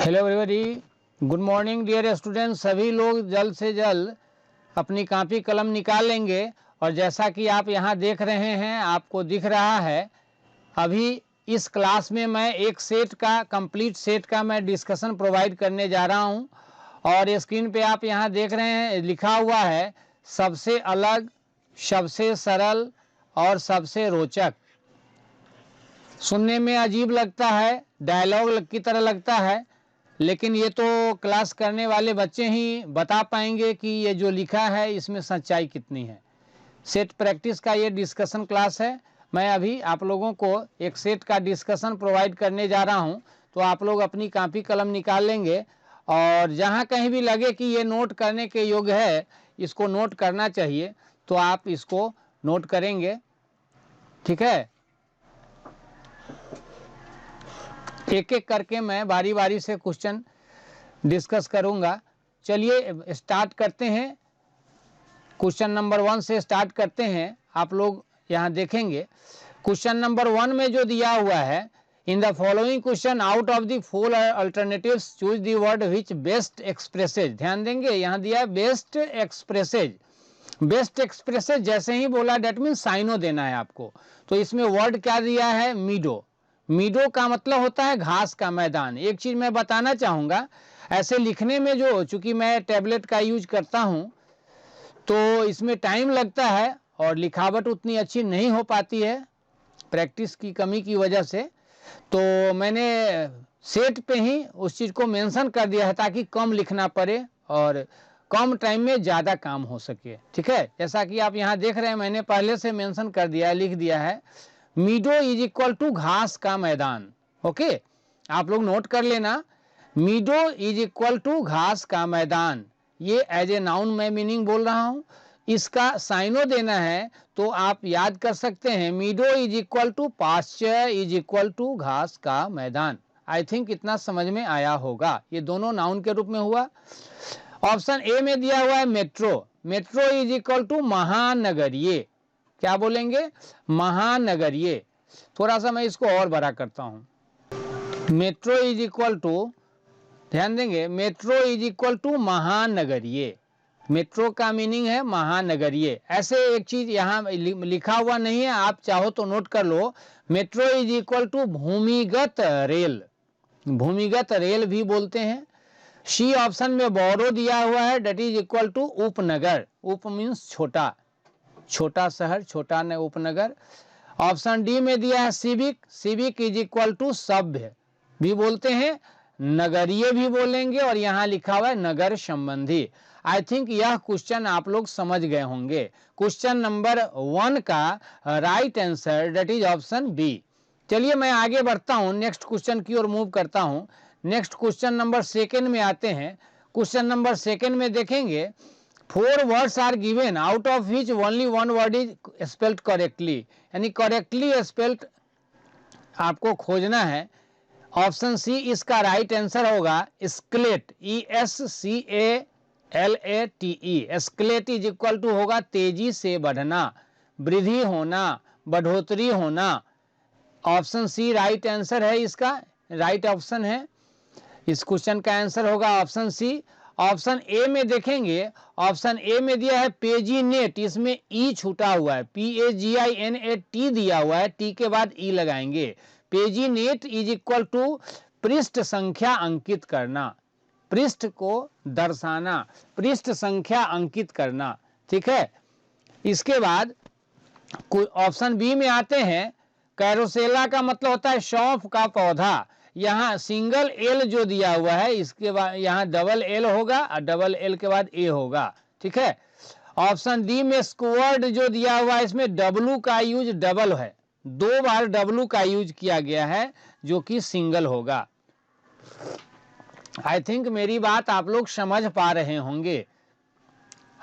Hello everybody, good morning dear students. सभी लोग जल्द से जल्द अपनी कॉपी कलम निकाल लेंगे। और जैसा कि आप यहाँ देख रहे हैं, आपको दिख रहा है, अभी इस क्लास में मैं एक सेट का कंप्लीट सेट का मैं डिस्कशन प्रोवाइड करने जा रहा हूँ। और स्क्रीन पे आप यहाँ देख रहे हैं, लिखा हुआ है सबसे अलग, सबसे सरल और सबसे रोचक। सुनने में अजीब लगता है, डायलॉग की तरह लगता है, लेकिन ये तो क्लास करने वाले बच्चे ही बता पाएंगे कि ये जो लिखा है इसमें सच्चाई कितनी है। सेट प्रैक्टिस का ये डिस्कशन क्लास है। मैं अभी आप लोगों को एक सेट का डिस्कशन प्रोवाइड करने जा रहा हूँ, तो आप लोग अपनी कॉपी कलम निकाल लेंगे और जहाँ कहीं भी लगे कि ये नोट करने के योग्य है, इसको नोट करना चाहिए, तो आप इसको नोट करेंगे। ठीक है, एक एक करके मैं बारी बारी से क्वेश्चन डिस्कस करूंगा। चलिए स्टार्ट करते हैं। क्वेश्चन नंबर 1 से स्टार्ट करते हैं। आप लोग यहाँ देखेंगे क्वेश्चन नंबर 1 में जो दिया हुआ है, in the following question out of the 4 alternatives choose the word which best expresses. ध्यान देंगे, यहाँ दिया है बेस्ट एक्सप्रेसेज। बेस्ट एक्सप्रेसेज जैसे ही बोला डेट मीन साइनो देना है आपको। तो इसमें वर्ड क्या दिया है? मीडो। मीडो का मतलब होता है घास का मैदान। एक चीज़ मैं बताना चाहूँगा, ऐसे लिखने में जो, चूँकि मैं टैबलेट का यूज करता हूँ तो इसमें टाइम लगता है और लिखावट उतनी अच्छी नहीं हो पाती है प्रैक्टिस की कमी की वजह से। तो मैंने सेट पे ही उस चीज़ को मेंशन कर दिया है ताकि कम लिखना पड़े और कम टाइम में ज़्यादा काम हो सके। ठीक है, जैसा कि आप यहाँ देख रहे हैं, मैंने पहले से मेंशन कर दिया है, लिख दिया है, मीडो इज इक्वल टू घास का मैदान। ओके, आप लोग नोट कर लेना, मीडो इज इक्वल टू घास का मैदान। ये एज ए नाउन मैं मीनिंग बोल रहा हूँ, इसका साइनो देना है तो आप याद कर सकते हैं, meadow is equal to pasture is equal to घास का मैदान। आई थिंक इतना समझ में आया होगा। ये दोनों नाउन के रूप में हुआ। ऑप्शन ए में दिया हुआ है metro. Metro is equal to महानगरीय। क्या बोलेंगे? महानगरीय। थोड़ा सा मैं इसको और बड़ा करता हूं। मेट्रो इज इक्वल टू, ध्यान देंगे, मेट्रो इज इक्वल टू महानगरीय। मेट्रो का मीनिंग है महानगरीय। ऐसे एक चीज यहाँ लिखा हुआ नहीं है, आप चाहो तो नोट कर लो, मेट्रो इज इक्वल टू भूमिगत रेल। भूमिगत रेल भी बोलते हैं। सी ऑप्शन में बोरो दिया हुआ है, डेट इज इक्वल टू उपनगर। उप मीन्स छोटा, छोटा शहर, छोटा न उपनगर। ऑप्शन डी में दिया है civic. Civic is equal to सभ्य भी बोलते हैं, नगरीय भी बोलेंगे, और यहाँ लिखा हुआ है नगर संबंधी। आई थिंक यह क्वेश्चन आप लोग समझ गए होंगे। क्वेश्चन नंबर 1 का right answer that is option B. चलिए मैं आगे बढ़ता हूँ, नेक्स्ट क्वेश्चन की ओर मूव करता हूँ। नेक्स्ट क्वेश्चन नंबर 2 में आते हैं। क्वेश्चन नंबर 2 में देखेंगे, 4 words are given out of which only 1 word is spelled correctly। यानी करेक्टली स्पेल्ड आपको खोजना है। ऑप्शन सी इसका राइट आंसर होगा स्केलेट, ESCALATE। स्केलेट इज इक्वल टू होगा तेजी से बढ़ना, वृद्धि होना, बढ़ोतरी होना। ऑप्शन सी राइट आंसर है, इसका राइट ऑप्शन है। इस क्वेश्चन का आंसर होगा ऑप्शन सी। ऑप्शन ए में देखेंगे, ऑप्शन ए में दिया है पेजीनेट, इसमें ई छूटा हुआ है, PAGINAT दिया हुआ है, टी के बाद ई लगाएंगे। पेजीनेट इज इक्वल टू पृष्ठ संख्या अंकित करना, पृष्ठ को दर्शाना, पृष्ठ संख्या अंकित करना। ठीक है, इसके बाद ऑप्शन बी में आते हैं, कैरोसेला का मतलब होता है सौंफ का पौधा। यहाँ सिंगल एल जो दिया हुआ है, इसके बाद यहाँ डबल एल होगा और डबल एल के बाद ए होगा। ठीक है, ऑप्शन डी में स्क्वायर्ड जो दिया हुआ है, इसमें डब्लू का यूज डबल है, 2 बार डब्लू का यूज किया गया है, जो कि सिंगल होगा। आई थिंक मेरी बात आप लोग समझ पा रहे होंगे।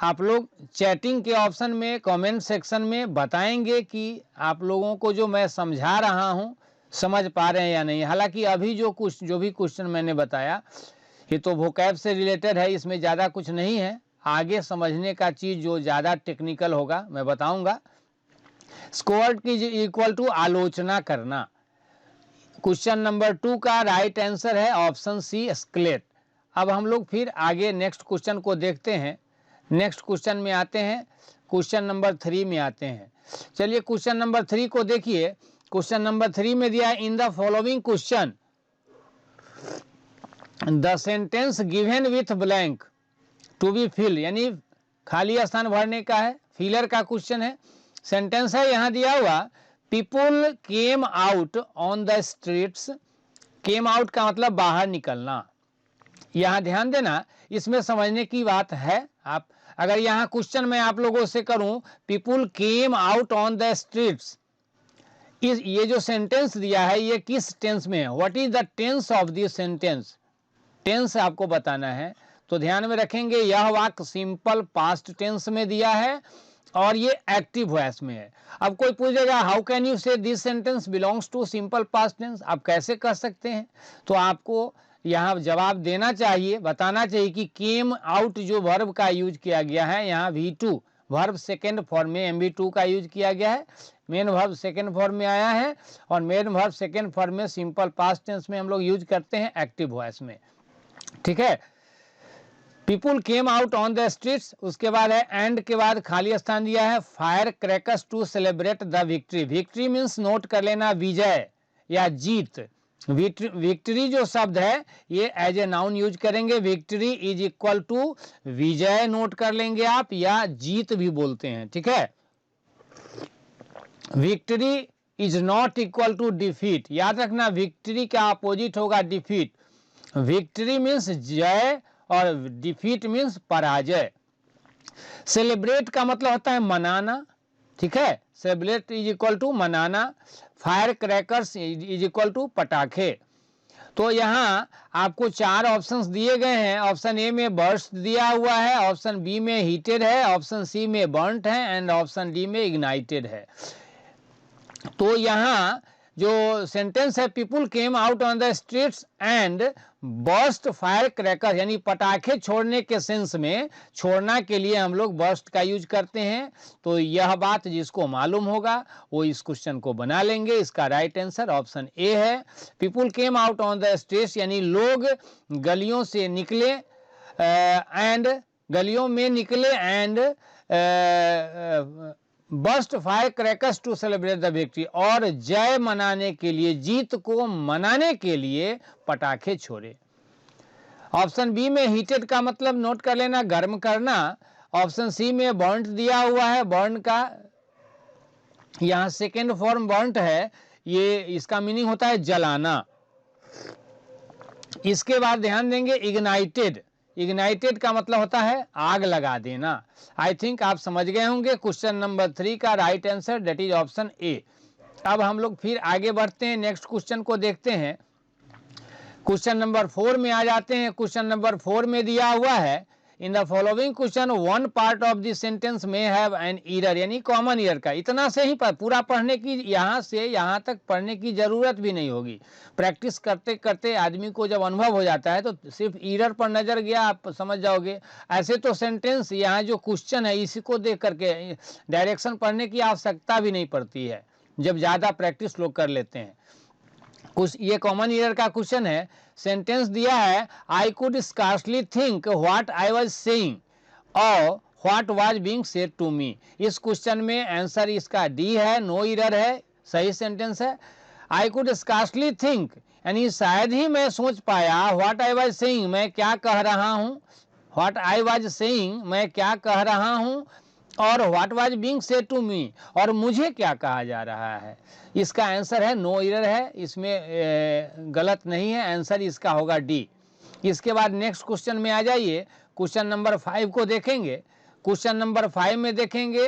आप लोग चैटिंग के ऑप्शन में, कमेंट सेक्शन में बताएंगे कि आप लोगों को जो मैं समझा रहा हूं समझ पा रहे हैं या नहीं। हालांकि अभी जो भी क्वेश्चन मैंने बताया, ये तो वोकैब से रिलेटेड है, इसमें ज़्यादा कुछ नहीं है। आगे समझने का चीज़ जो ज़्यादा टेक्निकल होगा मैं बताऊंगा। स्क्वायर्ड की इक्वल टू आलोचना करना। क्वेश्चन नंबर 2 का राइट आंसर है ऑप्शन सी स्केलेट। अब हम लोग फिर आगे नेक्स्ट क्वेश्चन को देखते हैं। नेक्स्ट क्वेश्चन में आते हैं, क्वेश्चन नंबर 3 में आते हैं। चलिए क्वेश्चन नंबर 3 को देखिए। क्वेश्चन नंबर 3 में दिया है in the following question the sentence given with blank to be fill, यानी खाली स्थान भरने का है, फिलर का क्वेश्चन है। सेंटेंस है यहाँ दिया हुआ people came out on the streets. Came out का मतलब बाहर निकलना। यहाँ ध्यान देना, इसमें समझने की बात है। आप अगर यहाँ क्वेश्चन मैं आप लोगों से करूं people came out on the streets, ये जो सेंटेंस दिया है ये किस टेंस में है, what is the tense of this sentence, tense आपको बताना है। तो ध्यान में रखेंगे यह वाक्य सिंपल पास्ट टेंस में दिया है और ये एक्टिव वॉइस में है। अब कोई पूछेगा how can you say this sentence belongs to simple past tense, आप कैसे कर सकते हैं? तो आपको यहाँ जवाब देना चाहिए, बताना चाहिए कि केम आउट जो वर्ब का यूज किया गया है, यहाँ V2 वर्ब सेकेंड फॉर्म में MV2 का यूज किया गया है, मेन वर्ब सेकेंड फॉर्म में आया है और मेन वर्ब सेकेंड फॉर्म में सिंपल पास्ट टेंस में हम लोग यूज करते हैं एक्टिव वॉइस में। ठीक है, people came out on the streets. उसके बाद है एंड के बाद खाली स्थान दिया है fire crackers to celebrate the victory. Victory means note कर लेना विजय या जीत। विक्ट्री जो शब्द है ये एज ए नाउन यूज करेंगे। विक्ट्री इज इक्वल टू विजय नोट कर लेंगे आप, या जीत भी बोलते हैं। ठीक है, victory is not equal to defeat. याद रखना विक्ट्री का अपोजिट होगा डिफीट। विक्ट्री मीन्स जय और डिफीट मीन्स पराजय। सेलिब्रेट का मतलब होता है मनाना। ठीक है, सेलिब्रेट इज इक्वल टू मनाना। Fire crackers is equal to पटाखे। तो यहाँ आपको 4 ऑप्शंस दिए गए हैं। ऑप्शन ए में बर्स्ट दिया हुआ है, ऑप्शन बी में हीटेड है, ऑप्शन सी में बर्न्ट है एंड ऑप्शन डी में इग्नाइटेड है। तो यहाँ जो सेंटेंस है people came out on the streets and burst fire cracker, यानी पटाखे छोड़ने के सेंस में, छोड़ना के लिए हम लोग बर्स्ट का यूज करते हैं। तो यह बात जिसको मालूम होगा वो इस क्वेश्चन को बना लेंगे। इसका राइट आंसर ऑप्शन ए है। People came out on the streets यानी लोग गलियों से निकले एंड गलियों में निकले and burst fire crackers to celebrate the victory, और जय मनाने के लिए, जीत को मनाने के लिए पटाखे छोड़े। ऑप्शन बी में हीटेड का मतलब नोट कर लेना गर्म करना। ऑप्शन सी में बर्न्ट दिया हुआ है, बर्न का यहाँ सेकेंड फॉर्म बर्न्ट है, ये इसका मीनिंग होता है जलाना। इसके बाद ध्यान देंगे इग्नाइटेड। इग्नाइटेड का मतलब होता है आग लगा देना। आई थिंक आप समझ गए होंगे। क्वेश्चन नंबर 3 का right answer that is option A. अब हम लोग फिर आगे बढ़ते हैं, नेक्स्ट क्वेश्चन को देखते हैं। क्वेश्चन नंबर 4 में आ जाते हैं। क्वेश्चन नंबर 4 में दिया हुआ है in the following question one part of this sentence में हैव एन ईरर, यानी कॉमन ईरर का। इतना से ही पूरा पढ़ने की, यहाँ से यहाँ तक पढ़ने की जरूरत भी नहीं होगी। प्रैक्टिस करते करते आदमी को जब अनुभव हो जाता है तो सिर्फ ईरर पर नजर गया आप समझ जाओगे। ऐसे तो सेंटेंस यहाँ जो क्वेश्चन है इसी को देख करके डायरेक्शन पढ़ने की आवश्यकता भी नहीं पड़ती है जब ज़्यादा प्रैक्टिस लोग कर लेते हैं। कुछ ये कॉमन ईरर का क्वेश्चन है। सेंटेंस दिया है I could scarcely think what I was saying और what was being said to me. इस क्वेश्चन में आंसर इसका डी है, नो ईरर है, सही सेंटेंस है। आई कुड स्कार्सली थिंक यानी शायद ही मैं सोच पाया, व्हाट आई वाज सेइंग मैं क्या कह रहा हूँ, व्हाट आई वाज सेइंग मैं क्या कह रहा हूँ, और what was being said to me और मुझे क्या कहा जा रहा है। इसका आंसर है नो एरर है, इसमें गलत नहीं है, आंसर इसका होगा डी। इसके बाद नेक्स्ट क्वेश्चन में आ जाइए। क्वेश्चन नंबर 5 को देखेंगे। क्वेश्चन नंबर 5 में देखेंगे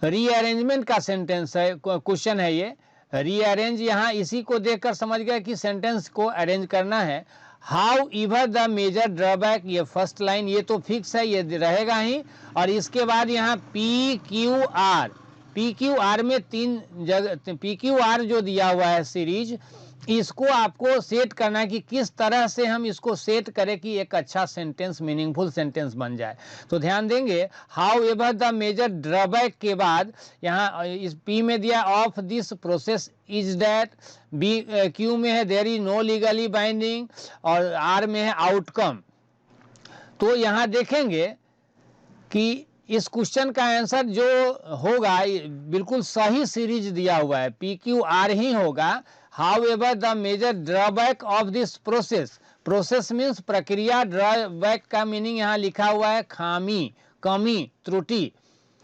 रीअरेंजमेंट का सेंटेंस है, क्वेश्चन है ये। रीअरेंज यहाँ इसी को देखकर समझ गए कि सेंटेंस को अरेंज करना है। However the major drawback, ये फर्स्ट लाइन ये तो फिक्स है, ये रहेगा ही। और इसके बाद यहाँ PQR, PQR में 3 जगह PQR जो दिया हुआ है सीरीज, इसको आपको सेट करना है कि किस तरह से हम इसको सेट करें कि एक अच्छा सेंटेंस, मीनिंगफुल सेंटेंस बन जाए। तो ध्यान देंगे, however the major drawback के बाद यहाँ इस पी में दिया of this process is that, B Q में है there is no legally binding, और आर में है आउटकम। तो यहाँ देखेंगे कि इस क्वेश्चन का आंसर जो होगा बिल्कुल सही सीरीज दिया हुआ है, पी क्यू आर ही होगा। However the major drawback of this process, process means प्रक्रिया, ड्रॉबैक का मीनिंग यहाँ लिखा हुआ है खामी, कमी, त्रुटि।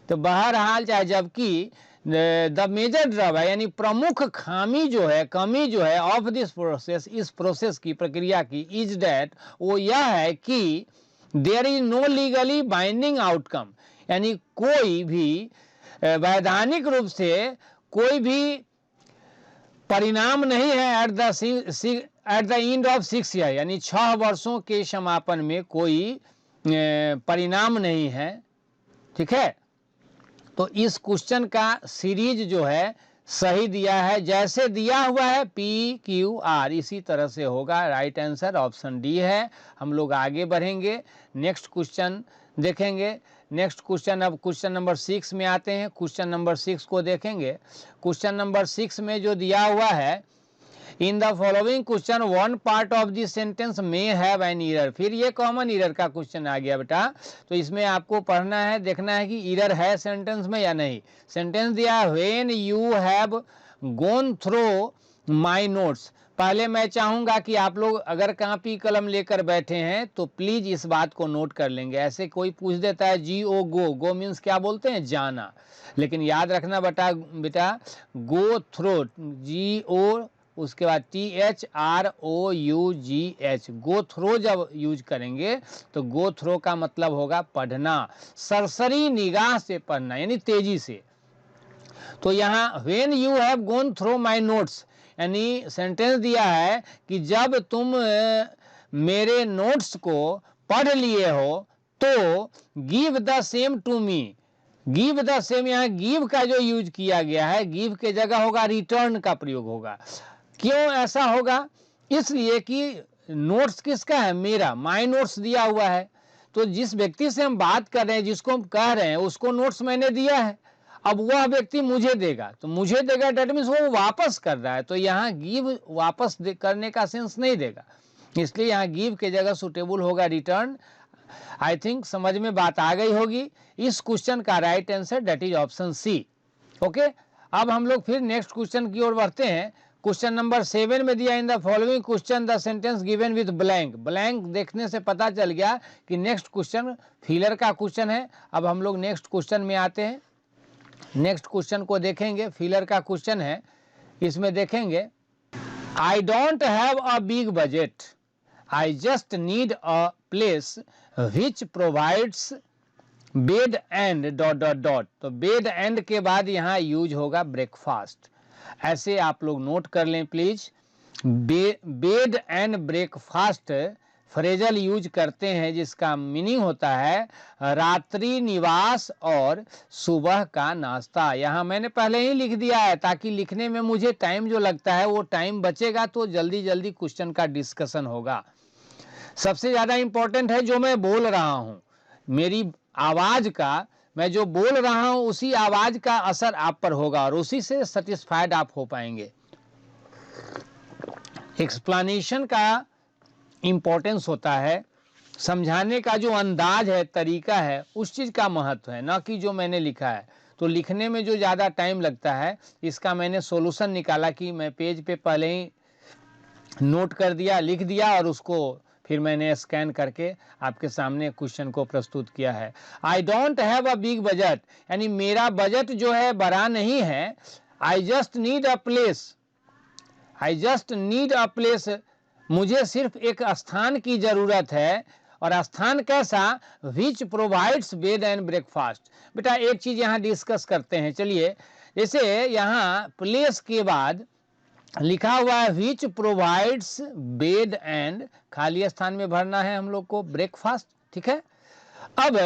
तो बहरहाल चाहे जबकि द मेजर ड्रॉबैक यानी प्रमुख खामी जो है, कमी जो है ऑफ दिस प्रोसेस, इस प्रोसेस की, प्रक्रिया की, इज डैट, वो यह है कि there is no legally binding outcome, यानी कोई भी वैधानिक रूप से कोई भी परिणाम नहीं है at the end of 6 year, यानी 6 वर्षों के समापन में कोई परिणाम नहीं है। ठीक है, तो इस क्वेश्चन का सीरीज जो है सही दिया है, जैसे दिया हुआ है पी क्यू आर इसी तरह से होगा। राइट आंसर ऑप्शन डी है। हम लोग आगे बढ़ेंगे, नेक्स्ट क्वेश्चन देखेंगे। नेक्स्ट क्वेश्चन, अब क्वेश्चन नंबर 6 में आते हैं। क्वेश्चन नंबर 6 को देखेंगे। क्वेश्चन नंबर 6 में जो दिया हुआ है, in the following question one part of this sentence में हैव एन एरर। फिर ये कॉमन एरर का क्वेश्चन आ गया बेटा, तो इसमें आपको पढ़ना है, देखना है कि एरर है सेंटेंस में या नहीं। सेंटेंस दिया है when you have gone through my notes. पहले मैं चाहूँगा कि आप लोग अगर कापी कलम लेकर बैठे हैं तो प्लीज़ इस बात को नोट कर लेंगे। ऐसे कोई पूछ देता है जी ओ गो, गो मीन्स क्या बोलते हैं, जाना, लेकिन याद रखना बेटा गो थ्रो, जी ओ उसके बाद THROUGH, गो थ्रो जब यूज करेंगे तो गो थ्रो का मतलब होगा पढ़ना, सरसरी निगाह से पढ़ना, यानी तेजी से। तो यहाँ when you have gone through my notes, यानी सेंटेंस दिया है कि जब तुम मेरे नोट्स को पढ़ लिए हो तो give the same to me. Give the same, यहाँ गिव का जो यूज किया गया है, गिव के जगह होगा रिटर्न का प्रयोग होगा। क्यों ऐसा होगा? इसलिए कि नोट्स किसका है, मेरा, माई नोट्स दिया हुआ है। तो जिस व्यक्ति से हम बात कर रहे हैं, जिसको हम कह रहे हैं, उसको नोट्स मैंने दिया है, अब वह व्यक्ति मुझे देगा, तो मुझे देगा डेट मीन्स वो वापस कर रहा है। तो यहाँ गिव वापस करने का सेंस नहीं देगा, इसलिए यहाँ गिव के जगह सुटेबल होगा रिटर्न। आई थिंक समझ में बात आ गई होगी। इस क्वेश्चन का right answer that is option C. Okay, अब हम लोग फिर नेक्स्ट क्वेश्चन की ओर बढ़ते हैं। क्वेश्चन नंबर 7 में दिया, इन the following question the sentence given with blank. Blank देखने से पता चल गया कि नेक्स्ट क्वेश्चन फिलर का क्वेश्चन है। अब हम लोग नेक्स्ट क्वेश्चन में आते हैं, नेक्स्ट क्वेश्चन को देखेंगे, फिलर का क्वेश्चन है। इसमें देखेंगे, I don't have a big budget, I just need a place which provides bed and dot dot dot. तो बेड एंड के बाद यहाँ यूज होगा ब्रेकफास्ट। ऐसे आप लोग नोट कर लें please. Bed and breakfast phrasal use करते हैं, जिसका मीनिंग होता है रात्रि निवास और सुबह का नाश्ता। यहाँ मैंने पहले ही लिख दिया है ताकि लिखने में मुझे टाइम जो लगता है वो टाइम बचेगा, तो जल्दी जल्दी क्वेश्चन का डिस्कशन होगा। सबसे ज़्यादा इम्पोर्टेंट है जो मैं बोल रहा हूँ, मेरी आवाज़ का, मैं जो बोल रहा हूँ उसी आवाज़ का असर आप पर होगा और उसी से सेटिस्फाइड आप हो पाएंगे। एक्सप्लेनेशन का इम्पोर्टेंस होता है, समझाने का जो अंदाज है, तरीका है, उस चीज़ का महत्व है, ना कि जो मैंने लिखा है। तो लिखने में जो ज़्यादा टाइम लगता है, इसका मैंने सॉल्यूशन निकाला कि मैं पेज पे पहले ही नोट कर दिया, लिख दिया, और उसको फिर मैंने स्कैन करके आपके सामने क्वेश्चन को प्रस्तुत किया है। I don't have a big budget, यानी मेरा बजट जो है बड़ा नहीं है। I just need a place, I just need a place, मुझे सिर्फ एक स्थान की ज़रूरत है। और स्थान कैसा, which provides bed and breakfast. बेटा एक चीज़ यहाँ डिस्कस करते हैं, चलिए। जैसे यहाँ प्लेस के बाद लिखा हुआ है विच प्रोवाइड्स बेड एंड, खाली स्थान में भरना है हम लोग को, ब्रेकफास्ट। ठीक है, अब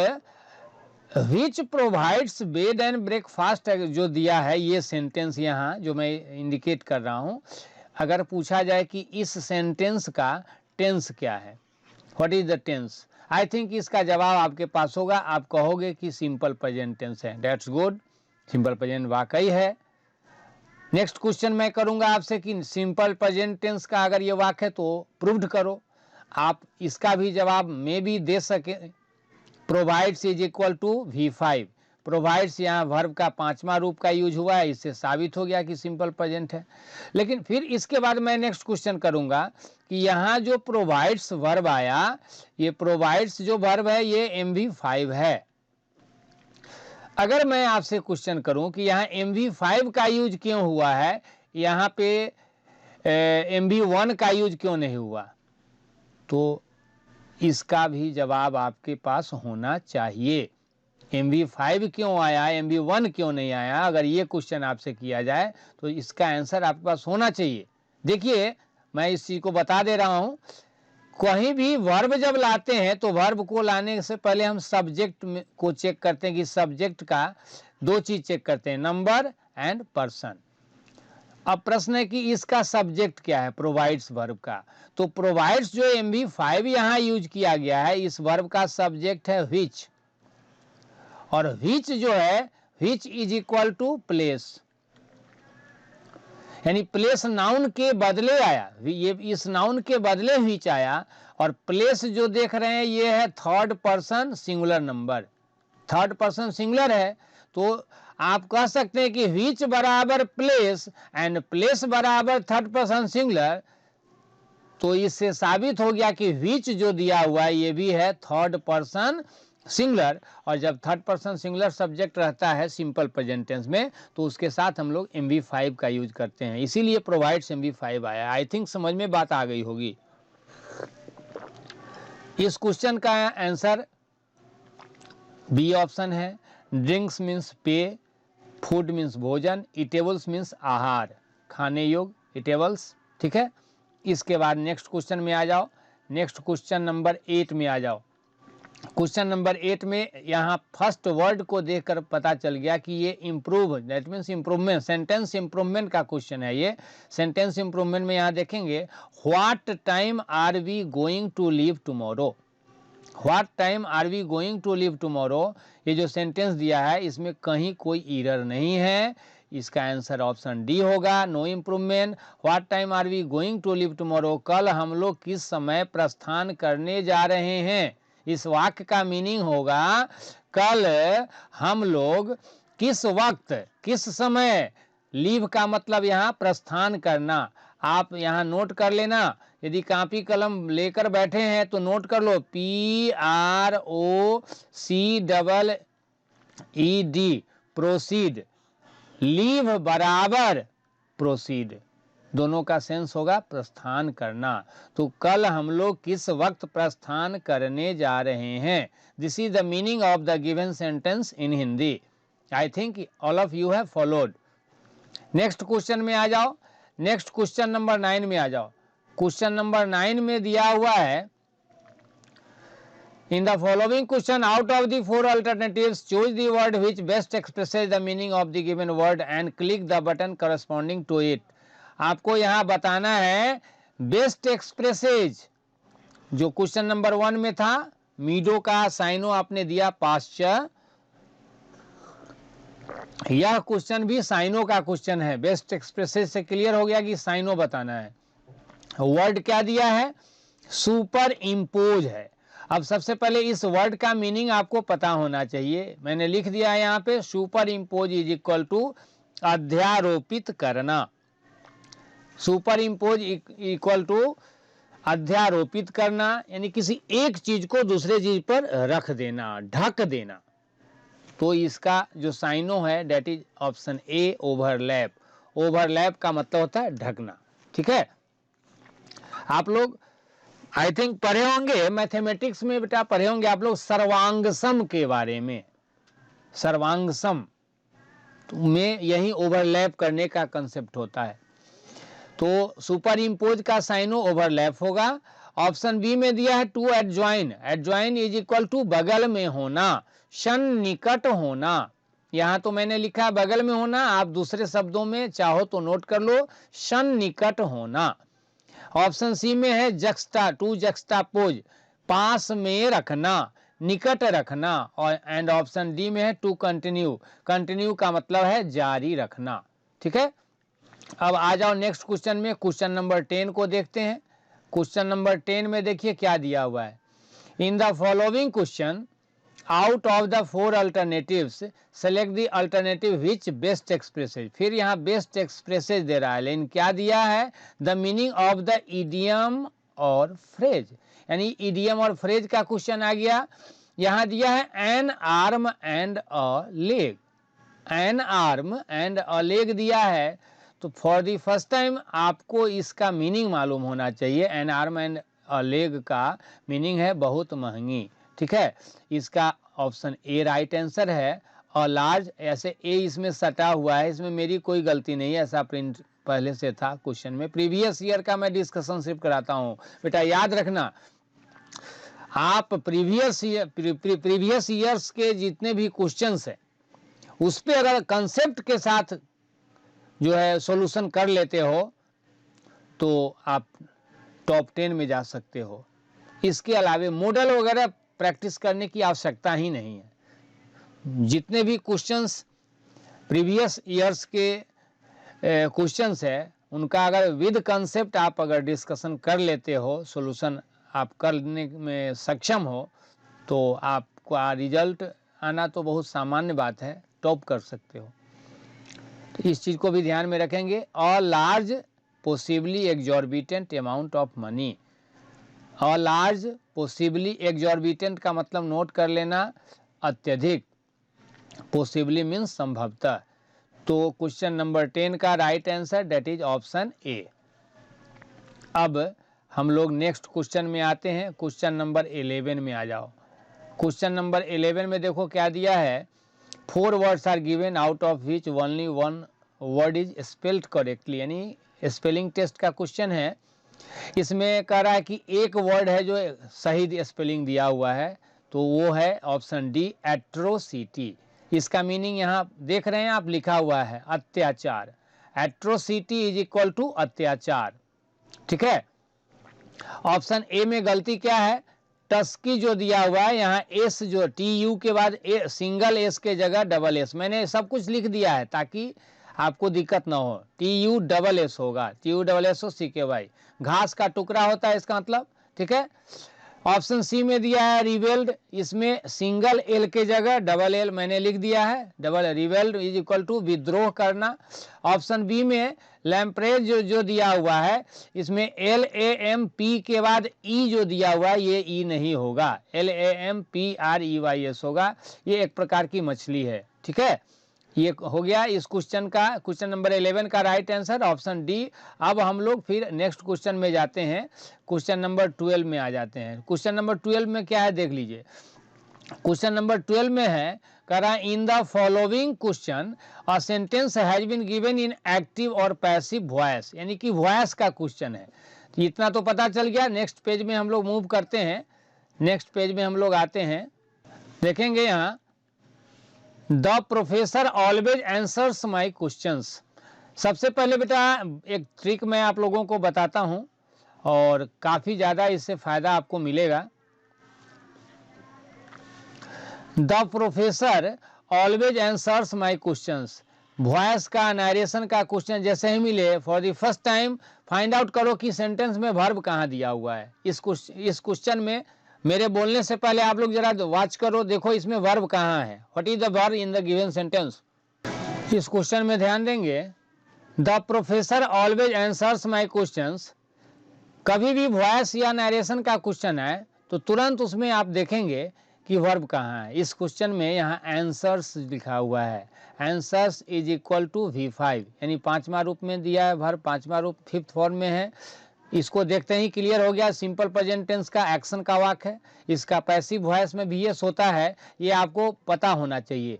which provides bed and breakfast जो दिया है, ये सेंटेंस यहाँ जो मैं इंडिकेट कर रहा हूँ, अगर पूछा जाए कि इस सेंटेंस का टेंस क्या है, what is the tense, I think इसका जवाब आपके पास होगा, आप कहोगे कि सिंपल प्रेजेंट टेंस है। दैट्स गुड, सिंपल प्रेजेंट वाकई है। नेक्स्ट क्वेश्चन मैं करूंगा आपसे कि सिंपल प्रेजेंट टेंस का अगर ये वाक्य है तो प्रूव्ड करो। आप इसका भी जवाब में भी दे सके। Provides is equal to V5, provides यहाँ वर्ब का 5वां रूप का यूज हुआ है, इससे साबित हो गया कि सिंपल प्रेजेंट है। लेकिन फिर इसके बाद मैं नेक्स्ट क्वेश्चन करूंगा कि यहाँ जो प्रोवाइड्स वर्ब आया, ये प्रोवाइड्स जो वर्ब है ये MV5 है। अगर मैं आपसे क्वेश्चन करूं कि यहाँ MV5 का यूज क्यों हुआ है, यहाँ पे MV1 का यूज क्यों नहीं हुआ, तो इसका भी जवाब आपके पास होना चाहिए। MV5 क्यों आया, MV1 क्यों नहीं आया, अगर ये क्वेश्चन आपसे किया जाए तो इसका आंसर आपके पास होना चाहिए। देखिए मैं इस चीज़ को बता दे रहा हूँ, कहीं भी वर्ब जब लाते हैं तो वर्ब को लाने से पहले हम सब्जेक्ट को चेक करते हैं कि सब्जेक्ट का 2 चीज़ चेक करते हैं, नंबर एंड पर्सन। अब प्रश्न है कि इसका सब्जेक्ट क्या है, प्रोवाइड्स वर्ब का, तो प्रोवाइड्स जो MV5 यहाँ यूज किया गया है, इस वर्ब का सब्जेक्ट है व्हिच, और व्हिच जो है which is equal to place, यानी प्लेस नाउन के बदले आया, ये इस नाउन के बदले व्हिच आया, और प्लेस जो देख रहे हैं ये है third person singular number, third person singular है, तो आप कह सकते हैं कि व्हिच बराबर प्लेस एंड प्लेस बराबर थर्ड पर्सन सिंगुलर। तो इससे साबित हो गया कि व्हिच जो दिया हुआ है ये भी है थर्ड पर्सन सिंगुलर, और जब थर्ड पर्सन सिंगुलर सब्जेक्ट रहता है सिंपल प्रेजेंट टेंस में तो उसके साथ हम लोग MV5 का यूज करते हैं, इसीलिए प्रोवाइड्स MV5 आया। आई थिंक समझ में बात आ गई होगी। इस क्वेश्चन का आंसर बी ऑप्शन है। ड्रिंक्स मीन्स पेय, फूड मीन्स भोजन, इटेबल्स मीन्स आहार, खाने योग्य इटेबल्स, ठीक है। इसके बाद नेक्स्ट क्वेश्चन में आ जाओ, नेक्स्ट क्वेश्चन नंबर 8 में आ जाओ। क्वेश्चन नंबर 8 में यहाँ फर्स्ट वर्ड को देखकर पता चल गया कि ये improve, that means improvement, sentence improvement का क्वेश्चन है ये। सेंटेंस इम्प्रूवमेंट में यहाँ देखेंगे what time are we going to leave tomorrow, what time are we going to leave tomorrow, ये जो सेंटेंस दिया है इसमें कहीं कोई एरर नहीं है, इसका आंसर ऑप्शन डी होगा, no improvement. What time are we going to leave tomorrow, कल हम लोग किस समय प्रस्थान करने जा रहे हैं, इस वाक्य का मीनिंग होगा कल हम लोग किस वक्त किस समय, लीव का मतलब यहाँ प्रस्थान करना। आप यहाँ नोट कर लेना, यदि कॉपी कलम लेकर बैठे हैं तो नोट कर लो, PROCEED, प्रोसीड, लीव बराबर प्रोसीड, दोनों का सेंस होगा प्रस्थान करना। तो कल हम लोग किस वक्त प्रस्थान करने जा रहे हैं, this is the meaning of the given sentence in Hindi. I think all of you have followed. Next question में आ जाओ, नेक्स्ट क्वेश्चन नंबर 9 में आ जाओ। क्वेश्चन नंबर 9 में दिया हुआ है, in the following question out of the 4 alternatives choose the word which best expresses the meaning of the given word and click the button corresponding to it। आपको यहाँ बताना है बेस्ट एक्सप्रेसेज, जो question number 1 में था मीडो का cyano आपने दिया पास्चर, यह क्वेश्चन भी साइनो का क्वेश्चन है। बेस्ट एक्सप्रेसेज से क्लियर हो गया कि साइनो बताना है। वर्ड क्या दिया है, सुपर इम्पोज है। अब सबसे पहले इस वर्ड का मीनिंग आपको पता होना चाहिए, मैंने लिख दिया है यहाँ पे, superimpose is equal to अध्यारोपित करना, सुपर इम्पोज इक्वल टू अध्यारोपित करना, यानी किसी एक चीज को दूसरे चीज पर रख देना, ढक देना। तो इसका जो साइनो है that is option A, overlap. Overlap का मतलब होता है ढकना, ठीक है। आप लोग आई थिंक पढ़े होंगे मैथमेटिक्स में, बेटा पढ़े होंगे आप लोग सर्वांगसम के बारे में, सर्वांगसम में यही ओवरलैप करने का कंसेप्ट होता है। तो सुपर इम्पोज का साइनो ओवरलैप होगा। ऑप्शन बी में दिया है to adjoin, adjoin is equal to बगल में होना, सन्निकट होना, यहाँ तो मैंने लिखा है बगल में होना, आप दूसरे शब्दों में चाहो तो नोट कर लो, सन्निकट होना। ऑप्शन सी में है जक्स्टा, टू जक्स्टापोज, पास में रखना, निकट रखना, और एंड ऑप्शन डी में है टू कंटिन्यू, कंटिन्यू का मतलब है जारी रखना। ठीक है, अब आ जाओ नेक्स्ट क्वेश्चन में, क्वेश्चन नंबर 10 को देखते हैं। क्वेश्चन नंबर 10 में देखिए क्या दिया हुआ है। In the following question out of the 4 alternatives select the alternative which best expresses. फिर यहाँ बेस्ट एक्सप्रेसेज दे रहा है, लेकिन क्या दिया है, the meaning of the idiom और फ्रेज, यानी इडियम और फ्रेज का क्वेश्चन आ गया। यहाँ दिया है N arm and a leg, N arm and a leg दिया है, तो फॉर द फर्स्ट टाइम आपको इसका मीनिंग मालूम होना चाहिए। N arm and a leg का मीनिंग है बहुत महंगी। ठीक है, इसका ऑप्शन ए राइट आंसर है। और लार्ज, ऐसे ए इसमें सटा हुआ है, इसमें मेरी कोई गलती नहीं है, ऐसा प्रिंट पहले से था क्वेश्चन में। प्रीवियस ईयर का मैं डिस्कशन सिर्फ कराता हूँ बेटा, याद रखना। आप प्रीवियस ईयर्स के जितने भी क्वेश्चंस हैं उस पर अगर कंसेप्ट के साथ जो है सॉल्यूशन कर लेते हो तो आप टॉप 10 में जा सकते हो। इसके अलावे मॉडल वगैरह प्रैक्टिस करने की आवश्यकता ही नहीं है। जितने भी क्वेश्चंस प्रीवियस ईयर्स के क्वेश्चंस है उनका अगर विद कंसेप्ट आप अगर डिस्कशन कर लेते हो, सॉल्यूशन आप करने में सक्षम हो, तो आपका रिजल्ट आना तो बहुत सामान्य बात है, टॉप कर सकते हो। तो इस चीज़ को भी ध्यान में रखेंगे। और large possibly exorbitant amount of money, और लार्ज पॉसिबली एग्जॉर्बिटेंट का मतलब नोट कर लेना, अत्यधिक, पॉसिबली मीन्स संभवतः। तो क्वेश्चन नंबर 10 का right answer that is option A. अब हम लोग नेक्स्ट क्वेश्चन में आते हैं, क्वेश्चन नंबर 11 में आ जाओ। क्वेश्चन नंबर 11 में देखो क्या दिया है, 4 words are given out of which only 1 word is spelled correctly, यानी स्पेलिंग टेस्ट का क्वेश्चन है। इसमें कह रहा है कि एक वर्ड है जो सही स्पेलिंग दिया हुआ है, तो वो है ऑप्शन डी एट्रोसिटी। इसका मीनिंग यहाँ देख रहे हैं आप, लिखा हुआ है अत्याचार। एट्रोसिटी इज इक्वल टू अत्याचार। ठीक है, ऑप्शन ए में गलती क्या है, टस्की जो दिया हुआ है यहाँ एस, जो टी यू के बाद सिंगल एस के जगह डबल एस, मैंने सब कुछ लिख दिया है ताकि आपको दिक्कत ना हो। टी यू डबल एस होगा, T U double S O C K Y, घास का टुकड़ा होता है इसका मतलब। ठीक है, ऑप्शन सी में दिया है रिवेल्ड, इसमें सिंगल एल के जगह डबल एल मैंने लिख दिया है, double rebelled is equal to विद्रोह करना। ऑप्शन बी में लैम्प्रेज जो दिया हुआ है, इसमें LAMP के बाद ई जो दिया हुआ है ये ई नहीं होगा, LAMPREYS होगा, ये एक प्रकार की मछली है। ठीक है, ये हो गया इस क्वेश्चन का, क्वेश्चन नंबर 11 का राइट आंसर ऑप्शन डी। अब हम लोग फिर नेक्स्ट क्वेश्चन में जाते हैं, क्वेश्चन नंबर 12 में आ जाते हैं। क्वेश्चन नंबर 12 में क्या है देख लीजिए। क्वेश्चन नंबर 12 में है, कह रहा है in the following question a sentence has been given in active और पैसिव वॉइस, यानी कि वॉइस का क्वेश्चन है। तो इतना तो पता चल गया। नेक्स्ट पेज में हम लोग मूव करते हैं, नेक्स्ट पेज में हम लोग आते हैं, देखेंगे यहाँ the professor always answers my questions. सबसे पहले बेटा एक ट्रिक मैं आप लोगों को बताता हूं और काफ़ी ज़्यादा इससे फ़ायदा आपको मिलेगा। The professor always answers my questions, voice का नरेशन का क्वेश्चन जैसे ही मिले for the first time find out करो कि सेंटेंस में वर्ब कहाँ दिया हुआ है। इस क्वेश्चन में मेरे बोलने से पहले आप लोग जरा वॉच करो, देखो इसमें वर्ब कहाँ है, what is the verb in the given sentence. इस क्वेश्चन में ध्यान देंगे, the professor always answers my questions. कभी भी वॉइस या नरेशन का क्वेश्चन है तो तुरंत उसमें आप देखेंगे कि वर्ब कहाँ है। इस क्वेश्चन में यहाँ आंसर्स लिखा हुआ है, answers is equal to V5, यानी पांचवा रूप में दिया है वर्ब, पांचवा रूप फिफ्थ फॉर्म में है। इसको देखते ही क्लियर हो गया, सिंपल प्रेजेंट टेंस का एक्शन का वाक्य है। इसका पैसिव वॉइस में VS होता है, ये आपको पता होना चाहिए।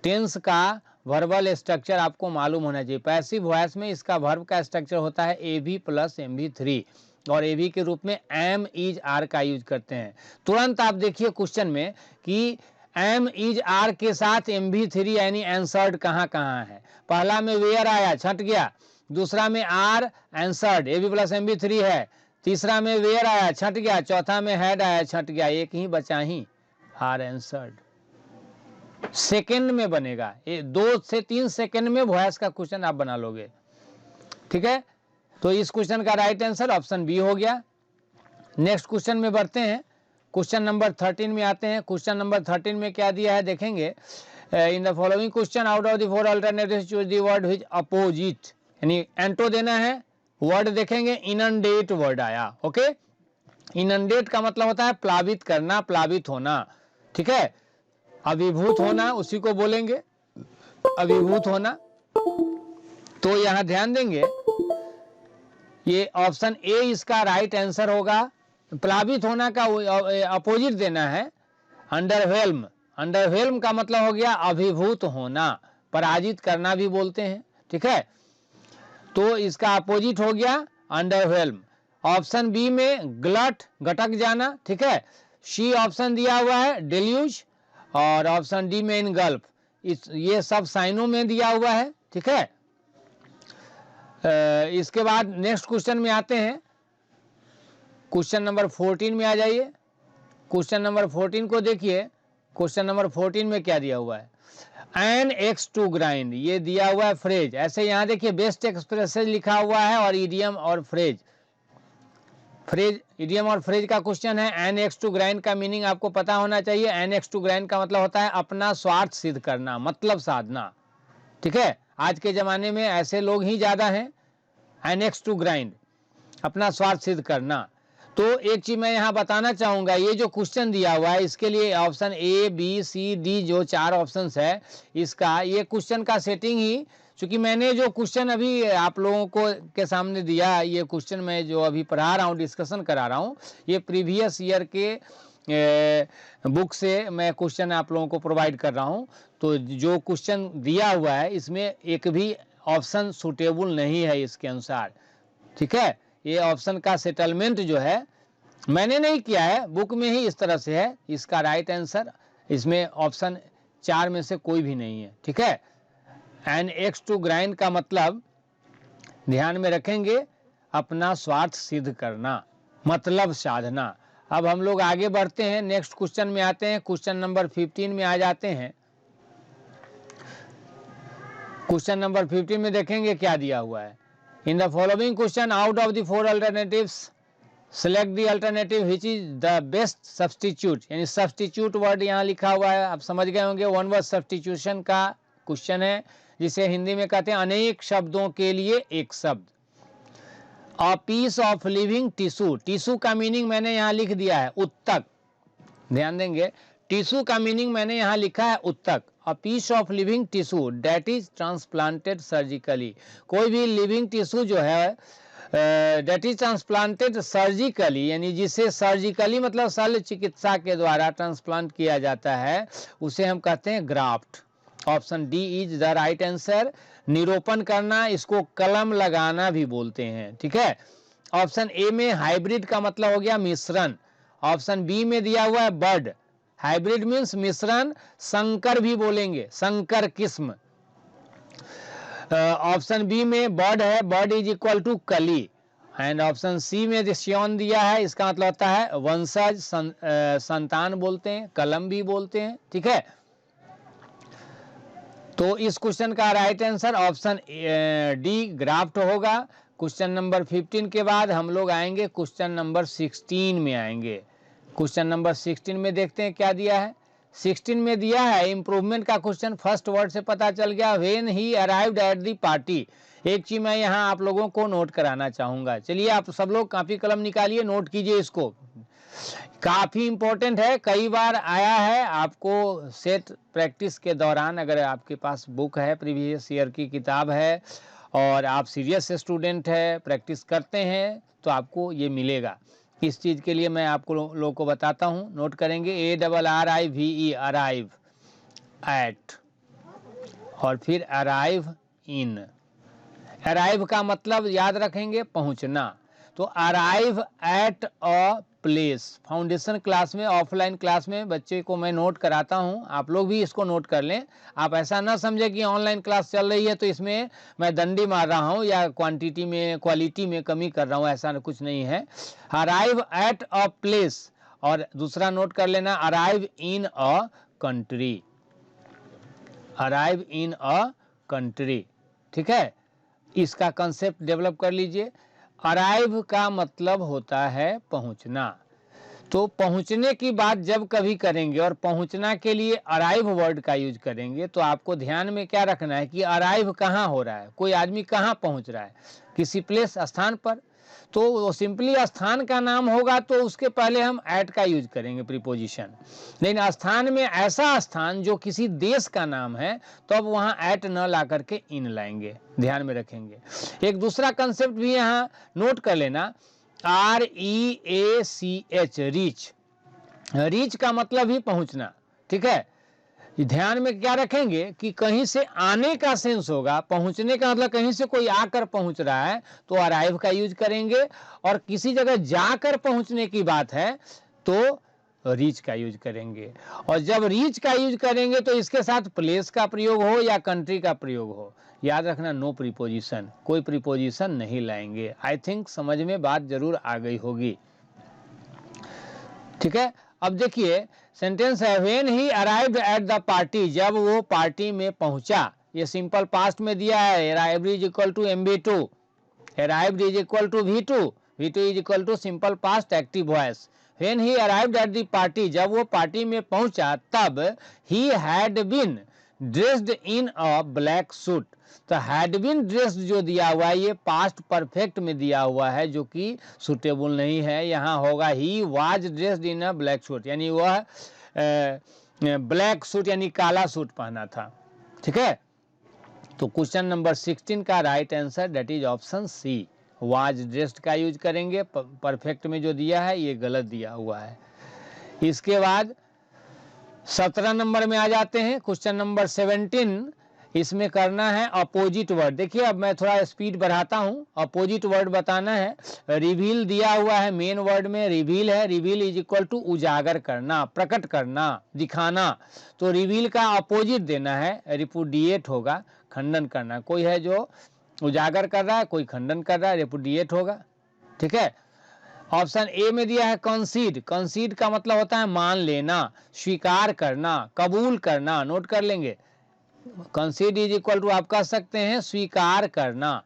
टेंस का वर्बल स्ट्रक्चर आपको मालूम होना चाहिए। पैसिव वॉइस में इसका वर्ब का स्ट्रक्चर होता है AV + MV3, और AV के रूप में am, is, are का यूज करते हैं। तुरंत आप देखिए क्वेश्चन में कि एम इज आर के साथ MV3 यानी आंसर्ड कहाँ कहाँ है। पहला में वेयर आया, छट गया। दूसरा में are answered, AB plus MV3 है। तीसरा में वेयर आया, छट गया। चौथा में हैड आया, छट गया। एक ही बचा ही, आर आंसर्ड। सेकंड में बनेगा, 2 से 3 सेकंड में वॉइस का क्वेश्चन आप बना लोगे। ठीक है, तो इस क्वेश्चन का राइट आंसर ऑप्शन बी हो गया। नेक्स्ट क्वेश्चन में बढ़ते हैं, क्वेश्चन नंबर 13 में आते हैं। क्वेश्चन नंबर 13 में क्या दिया है देखेंगे। In the following question out of the 4 alternatives choose the word which opposite, यानी एंटो देना है। वर्ड देखेंगे, इनंडेट वर्ड आया। ओके, इनंडेट का मतलब होता है प्लावित करना, प्लावित होना। ठीक है, अभिभूत होना उसी को बोलेंगे, अभिभूत होना। तो यहां ध्यान देंगे, ये ऑप्शन ए इसका राइट आंसर होगा। प्लावित होना का अपोजिट देना है अंडरवेल्म। अंडरवेल्म का मतलब हो गया अभिभूत होना, पराजित करना भी बोलते हैं। ठीक है, तो इसका अपोजिट हो गया अंडरवेल्म। ऑप्शन बी में ग्लट, गटक जाना। ठीक है, सी ऑप्शन दिया हुआ है डेल्यूज, और ऑप्शन डी में इनगल्फ। ये सब साइनों में दिया हुआ है। ठीक है, इसके बाद नेक्स्ट क्वेश्चन में आते हैं। क्वेश्चन नंबर 14 में आ जाइए। क्वेश्चन नंबर 14 को देखिए। क्वेश्चन नंबर 14 में क्या दिया हुआ है, एन एक्स टू ग्राइंड, ये दिया हुआ है फ्रेज। ऐसे यहां देखिए बेस्ट एक्सप्रेसेस लिखा हुआ है और इडियम और फ्रेज। फ्रेज, इडियम और फ्रेज का क्वेश्चन है। एन एक्स टू ग्राइंड का मीनिंग आपको पता होना चाहिए। एन एक्स टू ग्राइंड का मतलब होता है अपना स्वार्थ सिद्ध करना, मतलब साधना। ठीक है, आज के ज़माने में ऐसे लोग ही ज़्यादा हैं। एन एक्स टू ग्राइंड, अपना स्वार्थ सिद्ध करना। तो एक चीज़ मैं यहाँ बताना चाहूँगा, ये जो क्वेश्चन दिया हुआ है इसके लिए option A B C D जो 4 ऑप्शंस है, इसका ये क्वेश्चन का सेटिंग ही, चूँकि मैंने जो क्वेश्चन अभी आप लोगों को के सामने दिया, ये क्वेश्चन मैं जो अभी पढ़ा रहा हूँ, डिस्कशन करा रहा हूँ, ये प्रीवियस ईयर के बुक से मैं क्वेश्चन आप लोगों को प्रोवाइड कर रहा हूँ। तो जो क्वेश्चन दिया हुआ है इसमें एक भी ऑप्शन सूटेबल नहीं है इसके अनुसार। ठीक है, ये ऑप्शन का सेटलमेंट जो है मैंने नहीं किया है, बुक में ही इस तरह से है। इसका राइट आंसर इसमें ऑप्शन 4 में से कोई भी नहीं है। ठीक है, एन एक्स टू ग्राइंड का मतलब ध्यान में रखेंगे अपना स्वार्थ सिद्ध करना, मतलब साधना। अब हम लोग आगे बढ़ते हैं, नेक्स्ट क्वेश्चन में आते हैं। क्वेश्चन नंबर 15 में आ जाते हैं। क्वेश्चन नंबर 15 में देखेंगे क्या दिया हुआ है। In the following question out of the 4 alternatives select the alternative which is the best substitute, यानी सब्स्टिट्यूट वर्ड यहाँ लिखा हुआ है, आप समझ गए होंगे। वन वर्ड सब्स्टिट्यूशन का क्वेश्चन है, जिसे हिंदी में कहते हैं अनेक शब्दों के लिए एक शब्द। A piece of living tissue, tissue का मीनिंग मैंने यहाँ लिख दिया है उत्तक। ध्यान देंगे, टिश्यू का मीनिंग मैंने यहाँ लिखा है उत्तक। A piece of living tissue that is transplanted surgically, कोई भी लिविंग टिश्यू जो है डेट इज ट्रांसप्लांटेड सर्जिकली, यानी जिसे सर्जिकली मतलब शल्य चिकित्सा के द्वारा ट्रांसप्लांट किया जाता है, उसे हम कहते हैं graft. Option D is the right answer. निरूपण करना, इसको कलम लगाना भी बोलते हैं। ठीक है, ऑप्शन ए में हाइब्रिड का मतलब हो गया मिश्रण। ऑप्शन बी में दिया हुआ है बर्ड, हाइब्रिड मीन्स मिश्रण, संकर भी बोलेंगे, संकर किस्म। ऑप्शन बी में बर्ड है, बर्ड इज इक्वल टू कली। एंड ऑप्शन सी में जिस्योन दिया है, इसका मतलब होता है वंशज, संतान बोलते हैं, कलम भी बोलते हैं। ठीक है, तो इस क्वेश्चन का right answer option D graft होगा। क्वेश्चन नंबर 15 के बाद हम लोग आएंगे क्वेश्चन नंबर 16 में आएंगे। क्वेश्चन नंबर 16 में देखते हैं क्या दिया है। 16 में दिया है इंप्रूवमेंट का क्वेश्चन। फर्स्ट वर्ड से पता चल गया, when he arrived at the party. एक चीज मैं यहाँ आप लोगों को नोट कराना चाहूँगा, चलिए आप सब लोग कापी कलम निकालिए, नोट कीजिए, इसको काफ़ी इंपॉर्टेंट है, कई बार आया है आपको सेट प्रैक्टिस के दौरान। अगर आपके पास बुक है, प्रीवियस ईयर की किताब है और आप सीरियस स्टूडेंट है, प्रैक्टिस करते हैं, तो आपको ये मिलेगा। इस चीज़ के लिए मैं आपको लोगों को बताता हूँ, नोट करेंगे। ARRIVE, अराइव, एट, और फिर अराइव इन। अराइव का मतलब याद रखेंगे पहुँचना। तो arrive at a place. Foundation class में, ऑफलाइन क्लास में बच्चे को मैं नोट कराता हूं, आप लोग भी इसको नोट कर लें। आप ऐसा ना समझे कि ऑनलाइन क्लास चल रही है तो इसमें मैं डंडी मार रहा हूं या क्वांटिटी में क्वालिटी में कमी कर रहा हूं, ऐसा कुछ नहीं है। अराइव एट अ प्लेस, और दूसरा नोट कर लेना arrive in a country, arrive in a country, ठीक है। इसका कंसेप्ट डेवलप कर लीजिए। अराइव का मतलब होता है पहुंचना, तो पहुंचने की बात जब कभी करेंगे और पहुंचना के लिए अराइव वर्ड का यूज करेंगे तो आपको ध्यान में क्या रखना है कि अराइव कहाँ हो रहा है, कोई आदमी कहाँ पहुंच रहा है, किसी प्लेस, स्थान पर। तो वो सिंपली स्थान का नाम होगा तो उसके पहले हम एट का यूज करेंगे प्रीपोजिशन। लेकिन स्थान में ऐसा स्थान जो किसी देश का नाम है तो अब वहाँ एट न ला करके इन लाएंगे, ध्यान में रखेंगे। एक दूसरा कंसेप्ट भी यहाँ नोट कर लेना, REACH, रीच। रीच का मतलब ही पहुंचना, ठीक है। ध्यान में क्या रखेंगे कि कहीं से आने का सेंस होगा, पहुंचने का मतलब कहीं से कोई आकर पहुंच रहा है तो अराइव का यूज करेंगे, और किसी जगह जाकर पहुंचने की बात है तो रीच का यूज करेंगे। और जब रीच का यूज करेंगे तो इसके साथ प्लेस का प्रयोग हो या कंट्री का प्रयोग हो, याद रखना नो प्रीपोजिशन, कोई प्रीपोजिशन नहीं लाएंगे। आई थिंक समझ में बात जरूर आ गई होगी, ठीक है। अब देखिए सेंटेंस है when he arrived at the party, जब वो पार्टी में पहुंचा। ये सिंपल पास्ट में दिया है, arrived is equal to MB2, arrived is equal to V2, V2 is equal to simple past active voice. When he arrived at the party, जब वो पार्टी में पहुंचा तब he had been dressed in a black suit. तो had been dressed जो दिया हुआ है ये पास्ट परफेक्ट में दिया हुआ है जो कि सुटेबल नहीं है, यहाँ होगा he was dressed in a black suit, यानी वह ब्लैक सूट यानी काला सूट पहना था, ठीक है। तो क्वेश्चन नंबर 16 का right answer that is option C, was dressed का यूज करेंगे। परफेक्ट में जो दिया है ये गलत दिया हुआ है। इसके बाद 17 नंबर में आ जाते हैं, क्वेश्चन नंबर 17। इसमें करना है अपोजिट वर्ड। देखिए अब मैं थोड़ा स्पीड बढ़ाता हूं, अपोजिट वर्ड बताना है। रिवील दिया हुआ है, मेन वर्ड में रिवील है, रिवील इज इक्वल टू उजागर करना, प्रकट करना, दिखाना। तो रिवील का अपोजिट देना है, रिपुडिएट होगा, खंडन करना। कोई है जो उजागर कर रहा है, कोई खंडन कर रहा है, रिपुडिएट होगा, ठीक है। ऑप्शन ए में दिया है कंसीड, कंसीड का मतलब होता है मान लेना, स्वीकार करना, कबूल करना, नोट कर लेंगे। कंसीड इज इक्वल टू आप कह सकते हैं स्वीकार करना,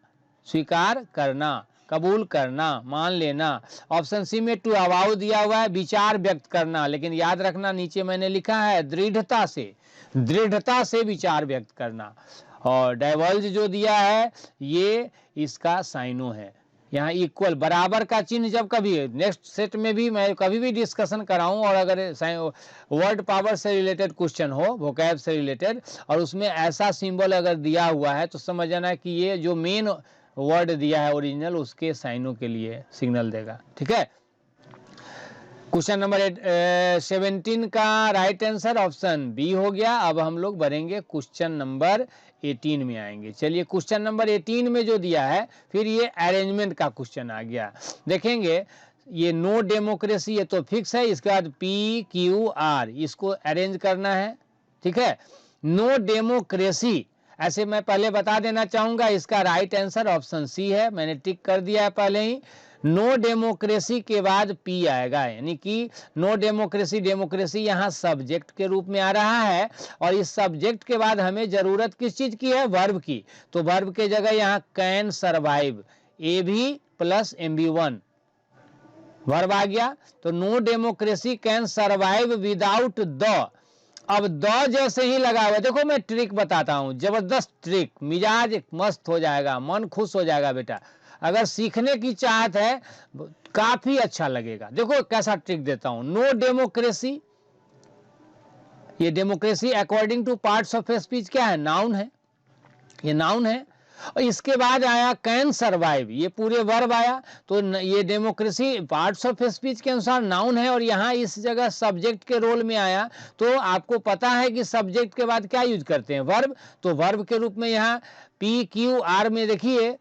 स्वीकार करना, कबूल करना, मान लेना। ऑप्शन सी में टू अवाउ दिया हुआ है, विचार व्यक्त करना, लेकिन याद रखना नीचे मैंने लिखा है दृढ़ता से, दृढ़ता से विचार व्यक्त करना। और डाइवर्ज जो दिया है ये इसका साइनो है, यहाँ इक्वल बराबर का चिन्ह जब कभी नेक्स्ट सेट में भी मैं कभी भी डिस्कशन कराऊं और अगर वर्ड पावर से रिलेटेड क्वेश्चन हो, वोकैब से रिलेटेड, और उसमें ऐसा सिंबल अगर दिया हुआ है तो समझ जाना कि ये जो मेन वर्ड दिया है ओरिजिनल उसके साइनों के लिए सिग्नल देगा, ठीक है। क्वेश्चन नंबर 17 का राइट आंसर ऑप्शन बी हो गया। अब हम लोग बढ़ेंगे क्वेश्चन नंबर 18 में आएंगे। चलिए क्वेश्चन नंबर 18 में जो दिया है फिर ये अरेंजमेंट का क्वेश्चन आ गया। देखेंगे ये नो डेमोक्रेसी ये तो फिक्स है, इसके बाद PQR इसको अरेंज करना है, ठीक है। नो डेमोक्रेसी ऐसे मैं पहले बता देना चाहूंगा, इसका राइट आंसर ऑप्शन सी है, मैंने टिक कर दिया है पहले ही। नो डेमोक्रेसी के बाद पी आएगा, यानी कि नो डेमोक्रेसी, डेमोक्रेसी यहाँ सब्जेक्ट के रूप में आ रहा है, और इस सब्जेक्ट के बाद हमें जरूरत किस चीज की है, वर्ब की। तो वर्ब के जगह यहाँ can survive, AB plus MB1 verb आ गया। तो no democracy can survive without the. अब द जैसे ही लगा हुआ, देखो मैं ट्रिक बताता हूं, जबरदस्त ट्रिक, मिजाज मस्त हो जाएगा, मन खुश हो जाएगा बेटा। अगर सीखने की चाहत है काफी अच्छा लगेगा। देखो कैसा ट्रिक देता हूं, नो डेमोक्रेसी, ये democracy according two parts of speech क्या है, नाउन है, ये नाउन है। और इसके बाद आया कैन सर्वाइव, ये पूरे वर्ब आया, तो ये डेमोक्रेसी पार्ट्स ऑफ स्पीच के अनुसार नाउन है, और यहाँ इस जगह सब्जेक्ट के रोल में आया। तो आपको पता है कि सब्जेक्ट के बाद क्या यूज करते हैं, वर्ब। तो वर्ब के रूप में यहाँ PQR में देखिए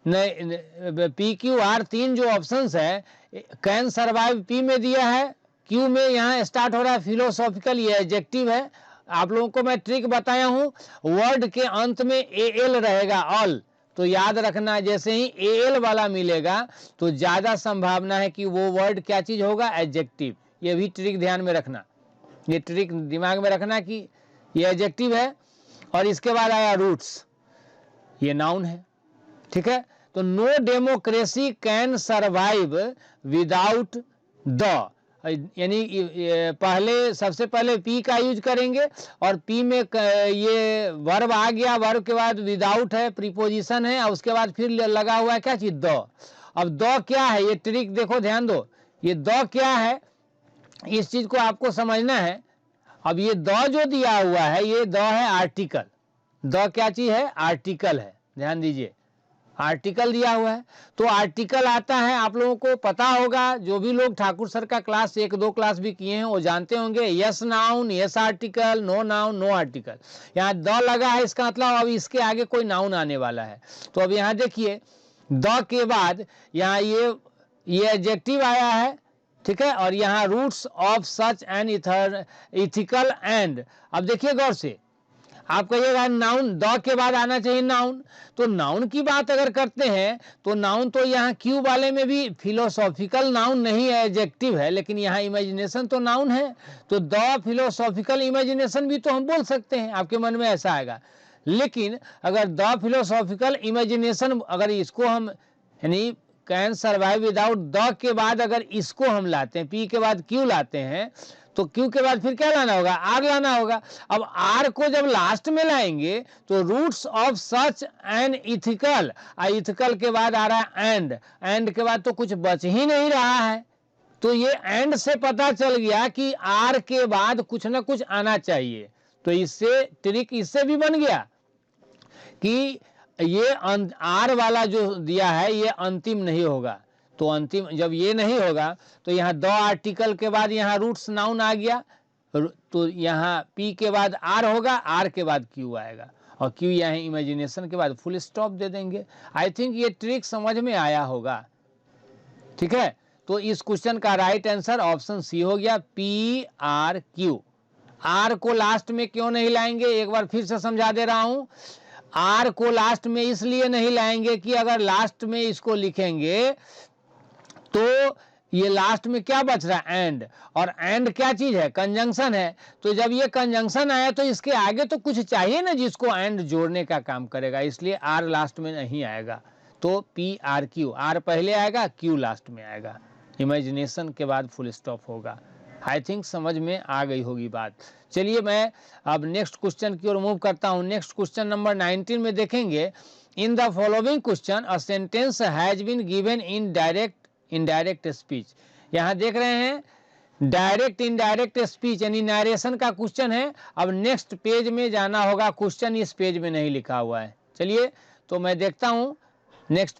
नहीं, पी क्यू आर तीन जो ऑप्शंस है, कैन सर्वाइव पी में दिया है, क्यू में यहाँ स्टार्ट हो रहा है फिलोसॉफिकल, ये एडजेक्टिव है। आप लोगों को मैं ट्रिक बताया हूँ, वर्ड के अंत में ए एल रहेगा, ऑल, तो याद रखना जैसे ही ए एल वाला मिलेगा तो ज़्यादा संभावना है कि वो वर्ड क्या चीज़ होगा, एडजेक्टिव। ये भी ट्रिक ध्यान में रखना, ये ट्रिक दिमाग में रखना कि ये एडजेक्टिव है। और इसके बाद आया रूट्स, ये नाउन है, ठीक है। तो no democracy can survive without the, यानी पहले सबसे पहले पी का यूज करेंगे और पी में ये वर्ब आ गया, वर्ब के बाद विदाउट है, प्रीपोजिशन है, और उसके बाद फिर लगा हुआ है क्या चीज, द। अब द क्या है, ये ट्रिक देखो, ध्यान दो, ये द क्या है, इस चीज को आपको समझना है। अब ये द जो दिया हुआ है, ये द है आर्टिकल, द क्या चीज है, आर्टिकल है, ध्यान दीजिए, आर्टिकल दिया हुआ है। तो आर्टिकल आता है, आप लोगों को पता होगा, जो भी लोग ठाकुर सर का क्लास 1-2 क्लास भी किए हैं वो जानते होंगे, yes noun yes article, no noun no article. यहाँ द लगा है, इसका मतलब अब इसके आगे कोई नाउन आने वाला है। तो अब यहाँ देखिए, द के बाद यहाँ ये एडजेक्टिव आया है, ठीक है, और यहाँ roots of such an ethical end. अब देखिए गौर से, आप कहिएगा नाउन, द के बाद आना चाहिए नाउन, तो नाउन की बात अगर करते हैं तो नाउन तो यहाँ क्यू वाले में भी फिलोसॉफिकल नाउन नहीं है, एडजेक्टिव है, लेकिन यहाँ इमेजिनेशन तो नाउन है, तो द फिलोसॉफिकल इमेजिनेशन भी तो हम बोल सकते हैं, आपके मन में ऐसा आएगा। लेकिन अगर द फिलोसॉफिकल इमेजिनेशन, अगर इसको हम यानी कैन सर्वाइव विदाउट द के बाद अगर इसको हम लाते हैं, पी के बाद क्यू लाते हैं, तो क्यू के बाद फिर क्या लाना होगा, आर लाना होगा। अब आर को जब लास्ट में लाएंगे तो roots of such an ethical, ethical के बाद आ रहा है एंड के बाद तो कुछ बच ही नहीं रहा है। तो ये एंड से पता चल गया कि आर के बाद कुछ ना कुछ आना चाहिए। तो इससे ट्रिक इससे भी बन गया कि ये आर वाला जो दिया है ये अंतिम नहीं होगा। तो अंतिम जब ये नहीं होगा तो यहाँ द आर्टिकल के बाद यहाँ रूट्स नाउन आ गया, तो यहाँ पी के बाद आर होगा, आर के बाद क्यू आएगा, और क्यू यहाँ इमेजिनेशन के बाद फुल स्टॉप दे देंगे। आई थिंक ये ट्रिक समझ में आया होगा, ठीक है। तो इस क्वेश्चन का राइट आंसर ऑप्शन सी हो गया, पी आर क्यू। आर को लास्ट में क्यों नहीं लाएंगे, एक बार फिर से समझा दे रहा हूं। आर को लास्ट में इसलिए नहीं लाएंगे कि अगर लास्ट में इसको लिखेंगे तो ये लास्ट में क्या बच रहा है, एंड, और एंड क्या चीज है, कंजंक्शन है। तो जब ये कंजंक्शन आया तो इसके आगे तो कुछ चाहिए ना जिसको एंड जोड़ने का काम करेगा, इसलिए आर लास्ट में नहीं आएगा। तो पी आर क्यू, आर पहले आएगा, क्यू लास्ट में आएगा, इमेजिनेशन के बाद फुल स्टॉप होगा। आई थिंक समझ में आ गई होगी बात। चलिए मैं अब नेक्स्ट क्वेश्चन की ओर मूव करता हूं। नेक्स्ट क्वेश्चन नंबर 19 में देखेंगे, in the following question a sentence has been given in indirect speech. यहाँ देख रहे हैं डायरेक्ट इनडायरेक्ट स्पीच यानी नरेशन का क्वेश्चन है। अब नेक्स्ट पेज में जाना होगा, क्वेश्चन इस पेज में नहीं लिखा हुआ है। चलिए तो मैं देखता हूं नेक्स्ट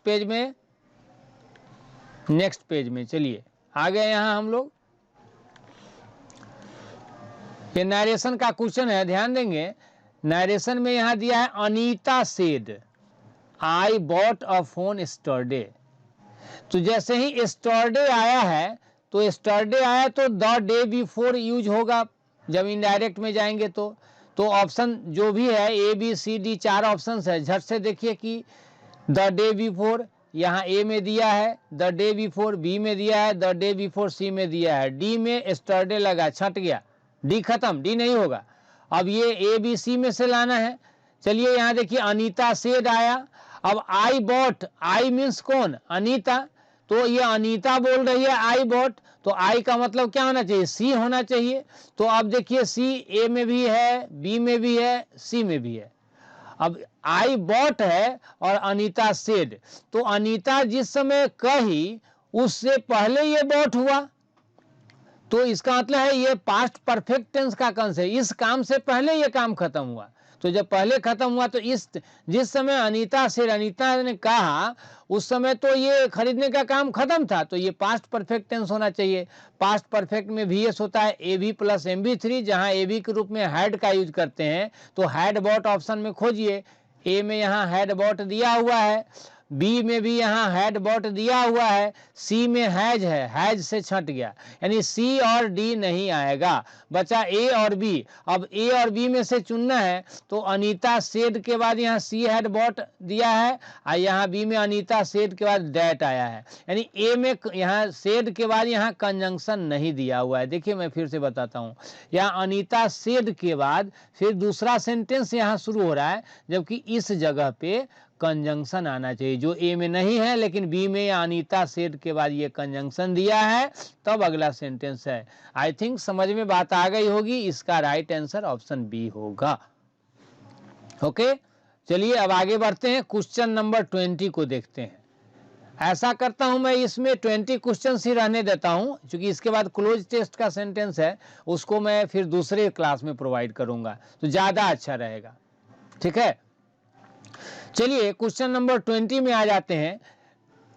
पेज में चलिए आ गए यहाँ हम लोग। ये नरेशन का क्वेश्चन है, ध्यान देंगे। नरेशन में यहाँ दिया है Anita said I bought a phone yesterday. तो जैसे ही यस्टरडे आया है तो यस्टरडे आया तो द डे बिफोर यूज होगा जब इनडायरेक्ट में जाएंगे तो ऑप्शन जो भी है A B C D 4 option है, झट से देखिए कि द डे बिफोर यहाँ ए में दिया है, द डे बिफोर बी में दिया है, द डे बिफोर सी में दिया है, डी में यस्टरडे लगा, छट गया, डी खत्म, डी नहीं होगा। अब ये ए बी सी में से लाना है। चलिए यहाँ देखिए अनीता सेड आया। अब आई बॉट, आई मीन्स कौन, अनीता, तो ये अनीता बोल रही है आई बॉट, तो आई का मतलब क्या होना चाहिए, सी होना चाहिए। तो अब देखिए सी ए में भी है, बी में भी है, सी में भी है। अब आई बॉट है और अनीता सेड, तो अनीता जिस समय कही उससे पहले ये बॉट हुआ, तो इसका मतलब है ये पास्ट परफेक्ट टेंस का कंस है, इस काम से पहले ये काम खत्म हुआ। तो जब पहले खत्म हुआ तो इस जिस समय अनीता ने कहा उस समय तो ये खरीदने का काम खत्म था, तो ये पास्ट परफेक्ट टेंस होना चाहिए। पास्ट परफेक्ट में VS होता है AB प्लस MB3, जहां AB के रूप में हैड का यूज करते हैं। तो हैड बॉट ऑप्शन में खोजिए, ए में यहाँ हैड बॉट दिया हुआ है, बी में भी यहाँ हैड बॉट दिया हुआ है, सी में हैज है, हैज से छट गया, यानी सी और डी नहीं आएगा, बचा ए और बी। अब ए और बी में से चुनना है, तो अनीता सेड के बाद यहाँ सी हैड बॉट दिया है, और यहाँ बी में अनीता सेड के बाद डैट आया है, यानी ए में यहाँ सेड के बाद यहाँ कंजंक्शन नहीं दिया हुआ है। देखिए मैं फिर से बताता हूँ, यहाँ अनीता सेड के बाद फिर दूसरा सेंटेंस यहाँ शुरू हो रहा है, जबकि इस जगह पे कंजंक्शन आना चाहिए, जो ए में नहीं है, लेकिन बी में या अनीता सेड के बाद ये कंजंक्शन दिया है, तब अगला सेंटेंस है। आई थिंक समझ में बात आ गई होगी। इसका राइट आंसर ऑप्शन बी होगा। ओके, चलिए अब आगे बढ़ते हैं, क्वेश्चन नंबर 20 को देखते हैं। ऐसा करता हूं मैं, इसमें 20 क्वेश्चन ही रहने देता हूं, क्योंकि इसके बाद क्लोज टेस्ट का सेंटेंस है, उसको मैं फिर दूसरे क्लास में प्रोवाइड करूंगा, तो ज़्यादा अच्छा रहेगा। ठीक है, चलिए क्वेश्चन नंबर 20 में आ जाते हैं।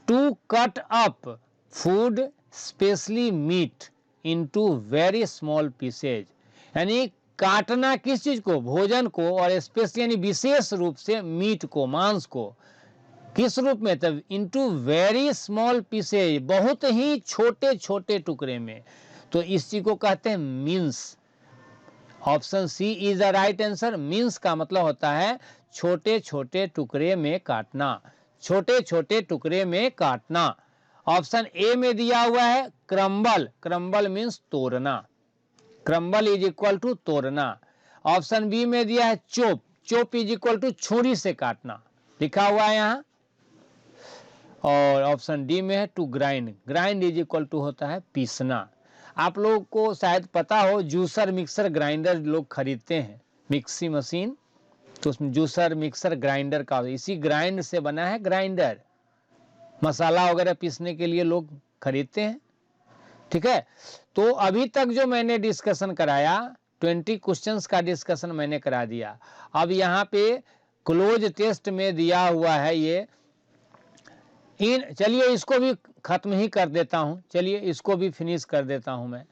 To cut up food specially meat into very small pieces, यानी काटना किस चीज को, भोजन को, और स्पेशली यानी विशेष रूप से मीट को, मांस को, किस रूप में, तब इनटू वेरी स्मॉल पीसेज, बहुत ही छोटे छोटे टुकड़े में, तो इस चीज को कहते हैं mince. Option C is the right answer. Mince का मतलब होता है छोटे छोटे टुकड़े में काटना, छोटे छोटे टुकड़े में काटना। ऑप्शन ए में दिया हुआ है क्रम्बल, क्रम्बल मीन्स तोड़ना, क्रम्बल इज इक्वल टू तोड़ना। ऑप्शन बी में दिया है chop, chop is equal to छुरी से काटना, लिखा हुआ है यहाँ। और ऑप्शन डी में है to grind, grind is equal to होता है पीसना। आप लोगों को शायद पता हो, जूसर मिक्सर ग्राइंडर लोग खरीदते हैं, मिक्सी मशीन, तो उसमें जूसर मिक्सर ग्राइंडर का, इसी ग्राइंड से बना है ग्राइंडर, मसाला वगैरह पीसने के लिए लोग खरीदते हैं। ठीक है, तो अभी तक जो मैंने डिस्कशन कराया, 20 क्वेश्चंस का डिस्कशन मैंने करा दिया। अब यहाँ पे क्लोज टेस्ट में दिया हुआ है ये चलिए इसको भी खत्म ही कर देता हूं, चलिए इसको भी फिनिश कर देता हूं मैं।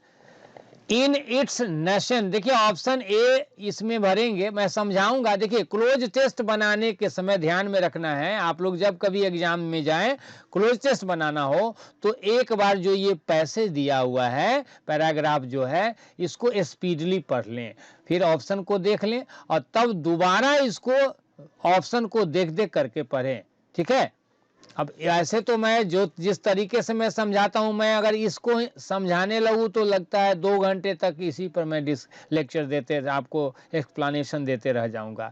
इन इट्स नेशन, देखिए ऑप्शन ए इसमें भरेंगे, मैं समझाऊंगा। देखिए क्लोज टेस्ट बनाने के समय ध्यान में रखना है, आप लोग जब कभी एग्जाम में जाएं, क्लोज टेस्ट बनाना हो, तो एक बार जो ये पैसेज दिया हुआ है, पैराग्राफ जो है, इसको स्पीडली पढ़ लें, फिर ऑप्शन को देख लें, और तब दोबारा इसको ऑप्शन को देख देख करके पढ़ें। ठीक है, अब ऐसे तो मैं जो जिस तरीके से मैं समझाता हूं, मैं अगर इसको समझाने लगूं तो लगता है 2 घंटे तक इसी पर मैं लेक्चर देते, आपको एक्सप्लेनेशन देते रह जाऊंगा।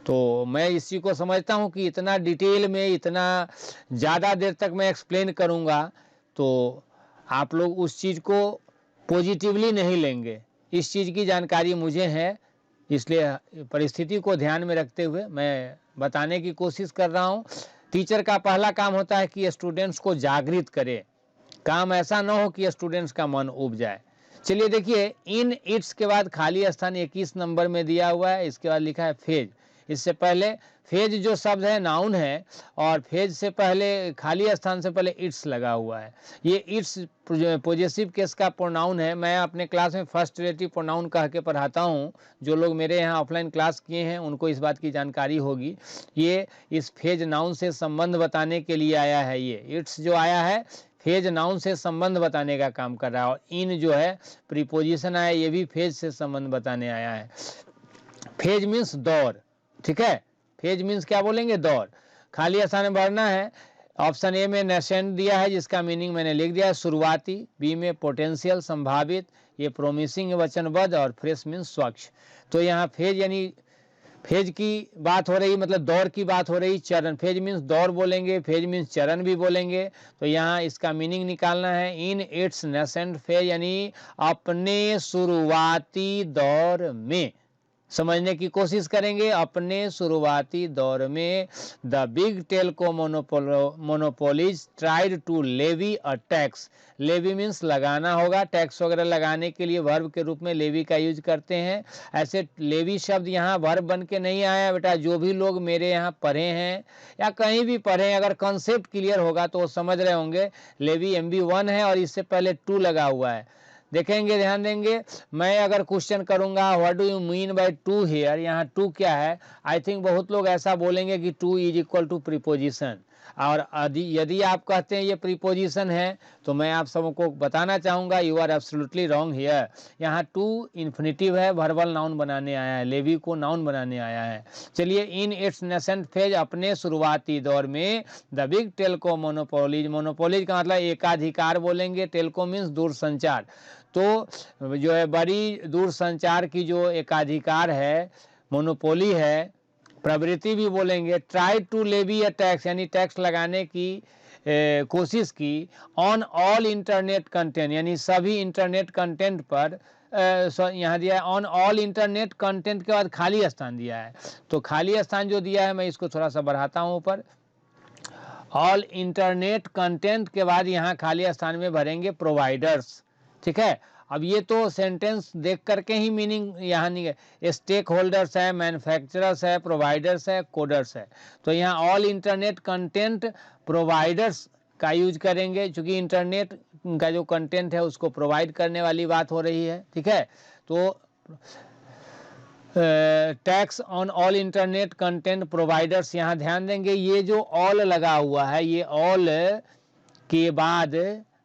तो मैं इसी को समझता हूं कि इतना डिटेल में, इतना ज़्यादा देर तक मैं एक्सप्लेन करूंगा तो आप लोग उस चीज़ को पॉजिटिवली नहीं लेंगे। इस चीज़ की जानकारी मुझे है, इसलिए परिस्थिति को ध्यान में रखते हुए मैं बताने की कोशिश कर रहा हूँ। टीचर का पहला काम होता है कि स्टूडेंट्स को जागृत करे, काम ऐसा ना हो कि स्टूडेंट्स का मन उब जाए। चलिए देखिए, इन इट्स के बाद खाली स्थान 21 नंबर में दिया हुआ है, इसके बाद लिखा है फेज। इससे पहले फेज जो शब्द है नाउन है, और फेज से पहले खाली स्थान से पहले इट्स लगा हुआ है। ये इट्स पॉजेसिव केस का प्रोनाउन है। मैं अपने क्लास में फर्स्ट रिलेटिव प्रोनाउन कह के पढ़ाता हूँ, जो लोग मेरे यहाँ ऑफलाइन क्लास किए हैं उनको इस बात की जानकारी होगी। ये इस फेज नाउन से संबंध बताने के लिए आया है। ये इट्स जो आया है फेज नाउन से संबंध बताने का काम कर रहा है, और इन जो है प्रीपोजिशन आया, ये भी फेज से संबंध बताने आया है। फेज मीन्स दौर। ठीक है, फेज मीन्स क्या बोलेंगे, दौर। खाली स्थान में भरना है। ऑप्शन ए में नेसेंट दिया है, जिसका मीनिंग मैंने लिख दिया है, शुरुआती। बी में पोटेंशियल, संभावित। ये प्रोमिसिंग वचनबद्ध, और फ्रेश मीन्स स्वच्छ। तो यहाँ फेज यानी फेज की बात हो रही, मतलब दौर की बात हो रही। चरण, फेज मीन्स दौर बोलेंगे, फेज मीन्स चरण भी बोलेंगे। तो यहाँ इसका मीनिंग निकालना है, इन इट्स नेसेंट फेज, यानी अपने शुरुआती दौर में। समझने की कोशिश करेंगे। अपने शुरुआती दौर में the big telco monopolies tried to levy a tax. Levy means लगाना होगा, टैक्स वगैरह लगाने के लिए वर्ब के रूप में लेवी का यूज करते हैं। ऐसे लेवी शब्द यहाँ वर्ब बन के नहीं आया बेटा। जो भी लोग मेरे यहाँ पढ़े हैं या कहीं भी पढ़े, अगर कॉन्सेप्ट क्लियर होगा तो वो समझ रहे होंगे लेवी MB1 है और इससे पहले टू लगा हुआ है। देखेंगे, ध्यान देंगे। मैं अगर क्वेश्चन करूंगा what do you mean by to here, यहाँ टू क्या है, आई थिंक बहुत लोग ऐसा बोलेंगे कि to is equal to preposition. और यदि आप कहते हैं ये प्रीपोजिशन है तो मैं आप सबको बताना चाहूँगा you are absolutely wrong here. यहाँ टू इन्फिनिटिव है, वर्बल नाउन बनाने आया है, लेवी को नाउन बनाने आया है। चलिए, इन इट्स नेसेंट फेज, अपने शुरुआती दौर में the big Telco monopolies, monopolies का मतलब एकाधिकार बोलेंगे, टेलको मीन्स दूरसंचार, तो जो है बड़ी दूरसंचार की जो एकाधिकार है, मोनोपोली है, प्रवृत्ति भी बोलेंगे, try to levy a tax यानी टैक्स लगाने की कोशिश की, ऑन ऑल इंटरनेट कंटेंट यानी सभी इंटरनेट कंटेंट पर, यहाँ दिया है ऑन ऑल इंटरनेट कंटेंट के बाद खाली स्थान दिया है, तो खाली स्थान जो दिया है मैं इसको थोड़ा सा बढ़ाता हूँ ऊपर, ऑल इंटरनेट कंटेंट के बाद यहाँ खाली स्थान में भरेंगे प्रोवाइडर्स। ठीक है, अब ये तो सेंटेंस देख करके ही मीनिंग यहाँ नहीं है, स्टेक होल्डर्स है, मैन्युफैक्चरर्स है, प्रोवाइडर्स है, कोडर्स है, तो यहाँ ऑल इंटरनेट कंटेंट प्रोवाइडर्स का यूज करेंगे, क्योंकि इंटरनेट का जो कंटेंट है उसको प्रोवाइड करने वाली बात हो रही है। ठीक है, तो tax on all internet content providers, यहाँ ध्यान देंगे ये जो ऑल लगा हुआ है, ये ऑल के बाद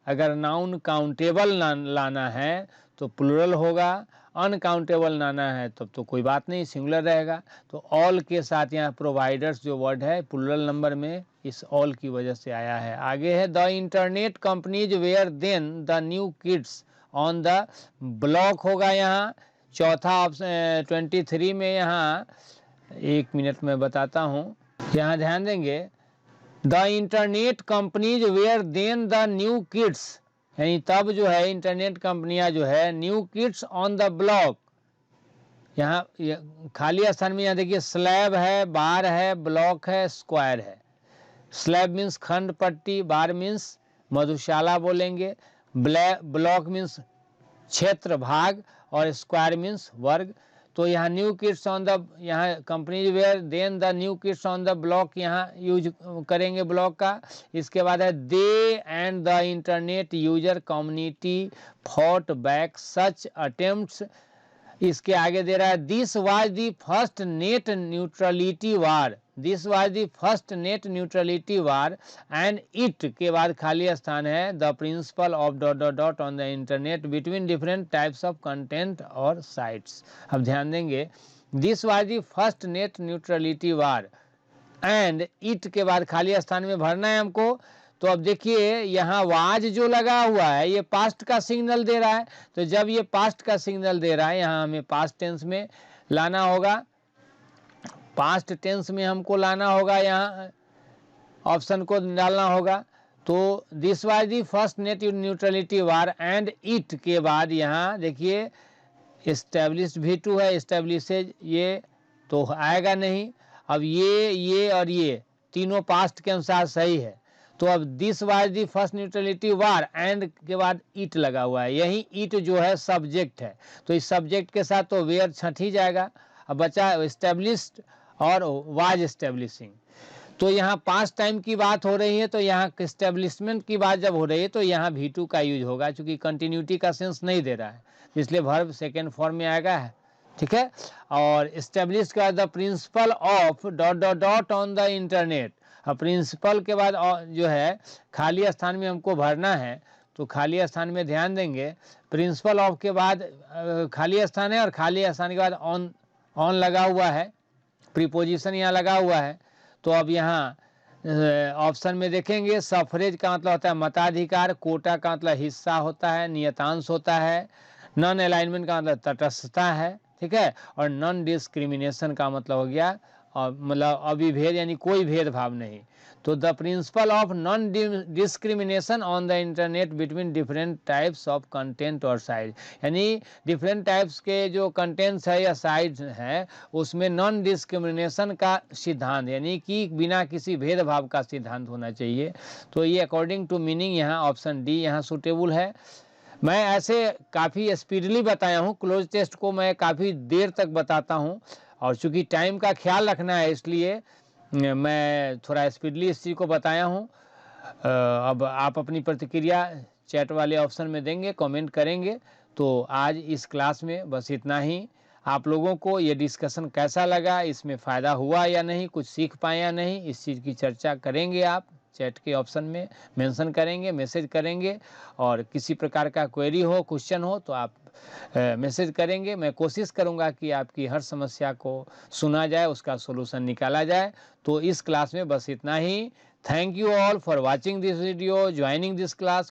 अगर नाउन काउंटेबल लाना है तो प्लूरल होगा, अनकाउंटेबल लाना है तब तो कोई बात नहीं, सिंगुलर रहेगा। तो ऑल के साथ यहाँ प्रोवाइडर्स जो वर्ड है प्लूरल नंबर में इस ऑल की वजह से आया है। आगे है the internet companies were then the new kids on the block होगा यहाँ चौथा ऑप्शन 23 में। यहाँ एक मिनट में बताता हूँ, यहाँ ध्यान देंगे the internet companies were then the new kids, यानी तब जो है इंटरनेट कंपनियां जो है new kids on the block, यहाँ खाली स्थान में यहाँ देखिए स्लैब है, बार है, ब्लॉक है, स्क्वायर है। स्लैब मीन्स खंड पट्टी, बार मीन्स मधुशाला बोलेंगे, ब्लॉक मीन्स क्षेत्र भाग, और स्क्वायर मीन्स वर्ग। तो यहाँ न्यू किड्स ऑन द, यहाँ company where then the new kids on the block यहाँ यूज करेंगे ब्लॉक का। इसके बाद है they and the internet user community fought back such attempts. इसके आगे दे रहा है this was the first net neutrality war, this was the first net neutrality war and it के बाद खाली स्थान है the principle of dot dot dot on the internet between different types of content और साइट्स। अब ध्यान देंगे this was the first net neutrality war and it के बाद खाली स्थान में भरना है हमको। तो अब देखिए यहाँ वाज जो लगा हुआ है ये पास्ट का सिग्नल दे रहा है, तो जब ये पास्ट का सिग्नल दे रहा है यहाँ हमें पास्ट टेंस में लाना होगा, पास्ट टेंस में हमको लाना होगा, यहाँ ऑप्शन को डालना होगा। तो this was the first net neutrality war and it के बाद यहाँ देखिए एस्टेब्लिश्ड V2 है, एस्टेब्लिशेज ये तो आएगा नहीं। अब ये और ये तीनों पास्ट के अनुसार सही है, तो अब this was the first neutrality war and के बाद इट लगा हुआ है, यही इट जो है सब्जेक्ट है, तो इस सब्जेक्ट के साथ तो वेयर छट ही जाएगा। अब बचा एस्टेब्लिश्ड और वाज एस्टेब्लिशिंग, तो यहाँ पास्ट टाइम की बात हो रही है, तो यहाँ एस्टेब्लिशमेंट की बात जब हो रही है तो यहाँ V2 का यूज होगा, क्योंकि कंटिन्यूटी का सेंस नहीं दे रहा है, इसलिए वर्ब सेकेंड फॉर्म में आएगा है। ठीक है, और एस्टेब्लिश का the principle of dot dot dot on the internet, अब प्रिंसिपल के बाद जो है खाली स्थान में हमको भरना है, तो खाली स्थान में ध्यान देंगे प्रिंसिपल ऑफ के बाद खाली स्थान है और खाली स्थान के बाद ऑन लगा हुआ है, प्रीपोजिशन यहाँ लगा हुआ है। तो अब यहाँ ऑप्शन में देखेंगे सफरेज का मतलब होता है मताधिकार, कोटा का मतलब हिस्सा होता है, नियतांश होता है, नॉन अलाइनमेंट का मतलब तटस्थता है। ठीक है, और नॉन डिस्क्रिमिनेशन का मतलब हो गया और मतलब अविभेद यानी कोई भेदभाव नहीं। तो the principle of non discrimination on the internet between different types of content और साइट, यानी डिफरेंट टाइप्स के जो कंटेंट्स है या साइट्स हैं उसमें नॉन डिस्क्रिमिनेशन का सिद्धांत, यानी कि बिना किसी भेदभाव का सिद्धांत होना चाहिए। तो ये अकॉर्डिंग टू मीनिंग यहाँ ऑप्शन डी यहाँ सूटेबल है। मैं ऐसे काफ़ी स्पीडली बताया हूँ, क्लोज टेस्ट को मैं काफ़ी देर तक बताता हूँ, और चूँकि टाइम का ख्याल रखना है इसलिए मैं थोड़ा स्पीडली इस चीज़ को बताया हूँ। अब आप अपनी प्रतिक्रिया चैट वाले ऑप्शन में देंगे, कमेंट करेंगे। तो आज इस क्लास में बस इतना ही। आप लोगों को ये डिस्कशन कैसा लगा, इसमें फ़ायदा हुआ या नहीं, कुछ सीख पाए या नहीं, इस चीज़ की चर्चा करेंगे। आप चैट के ऑप्शन में मेंशन करेंगे, मैसेज करेंगे, और किसी प्रकार का क्वेरी हो, क्वेश्चन हो तो आप मैसेज करेंगे। मैं कोशिश करूंगा कि आपकी हर समस्या को सुना जाए, उसका सॉल्यूशन निकाला जाए। तो इस क्लास में बस इतना ही। Thank you all for watching this video, joining this class.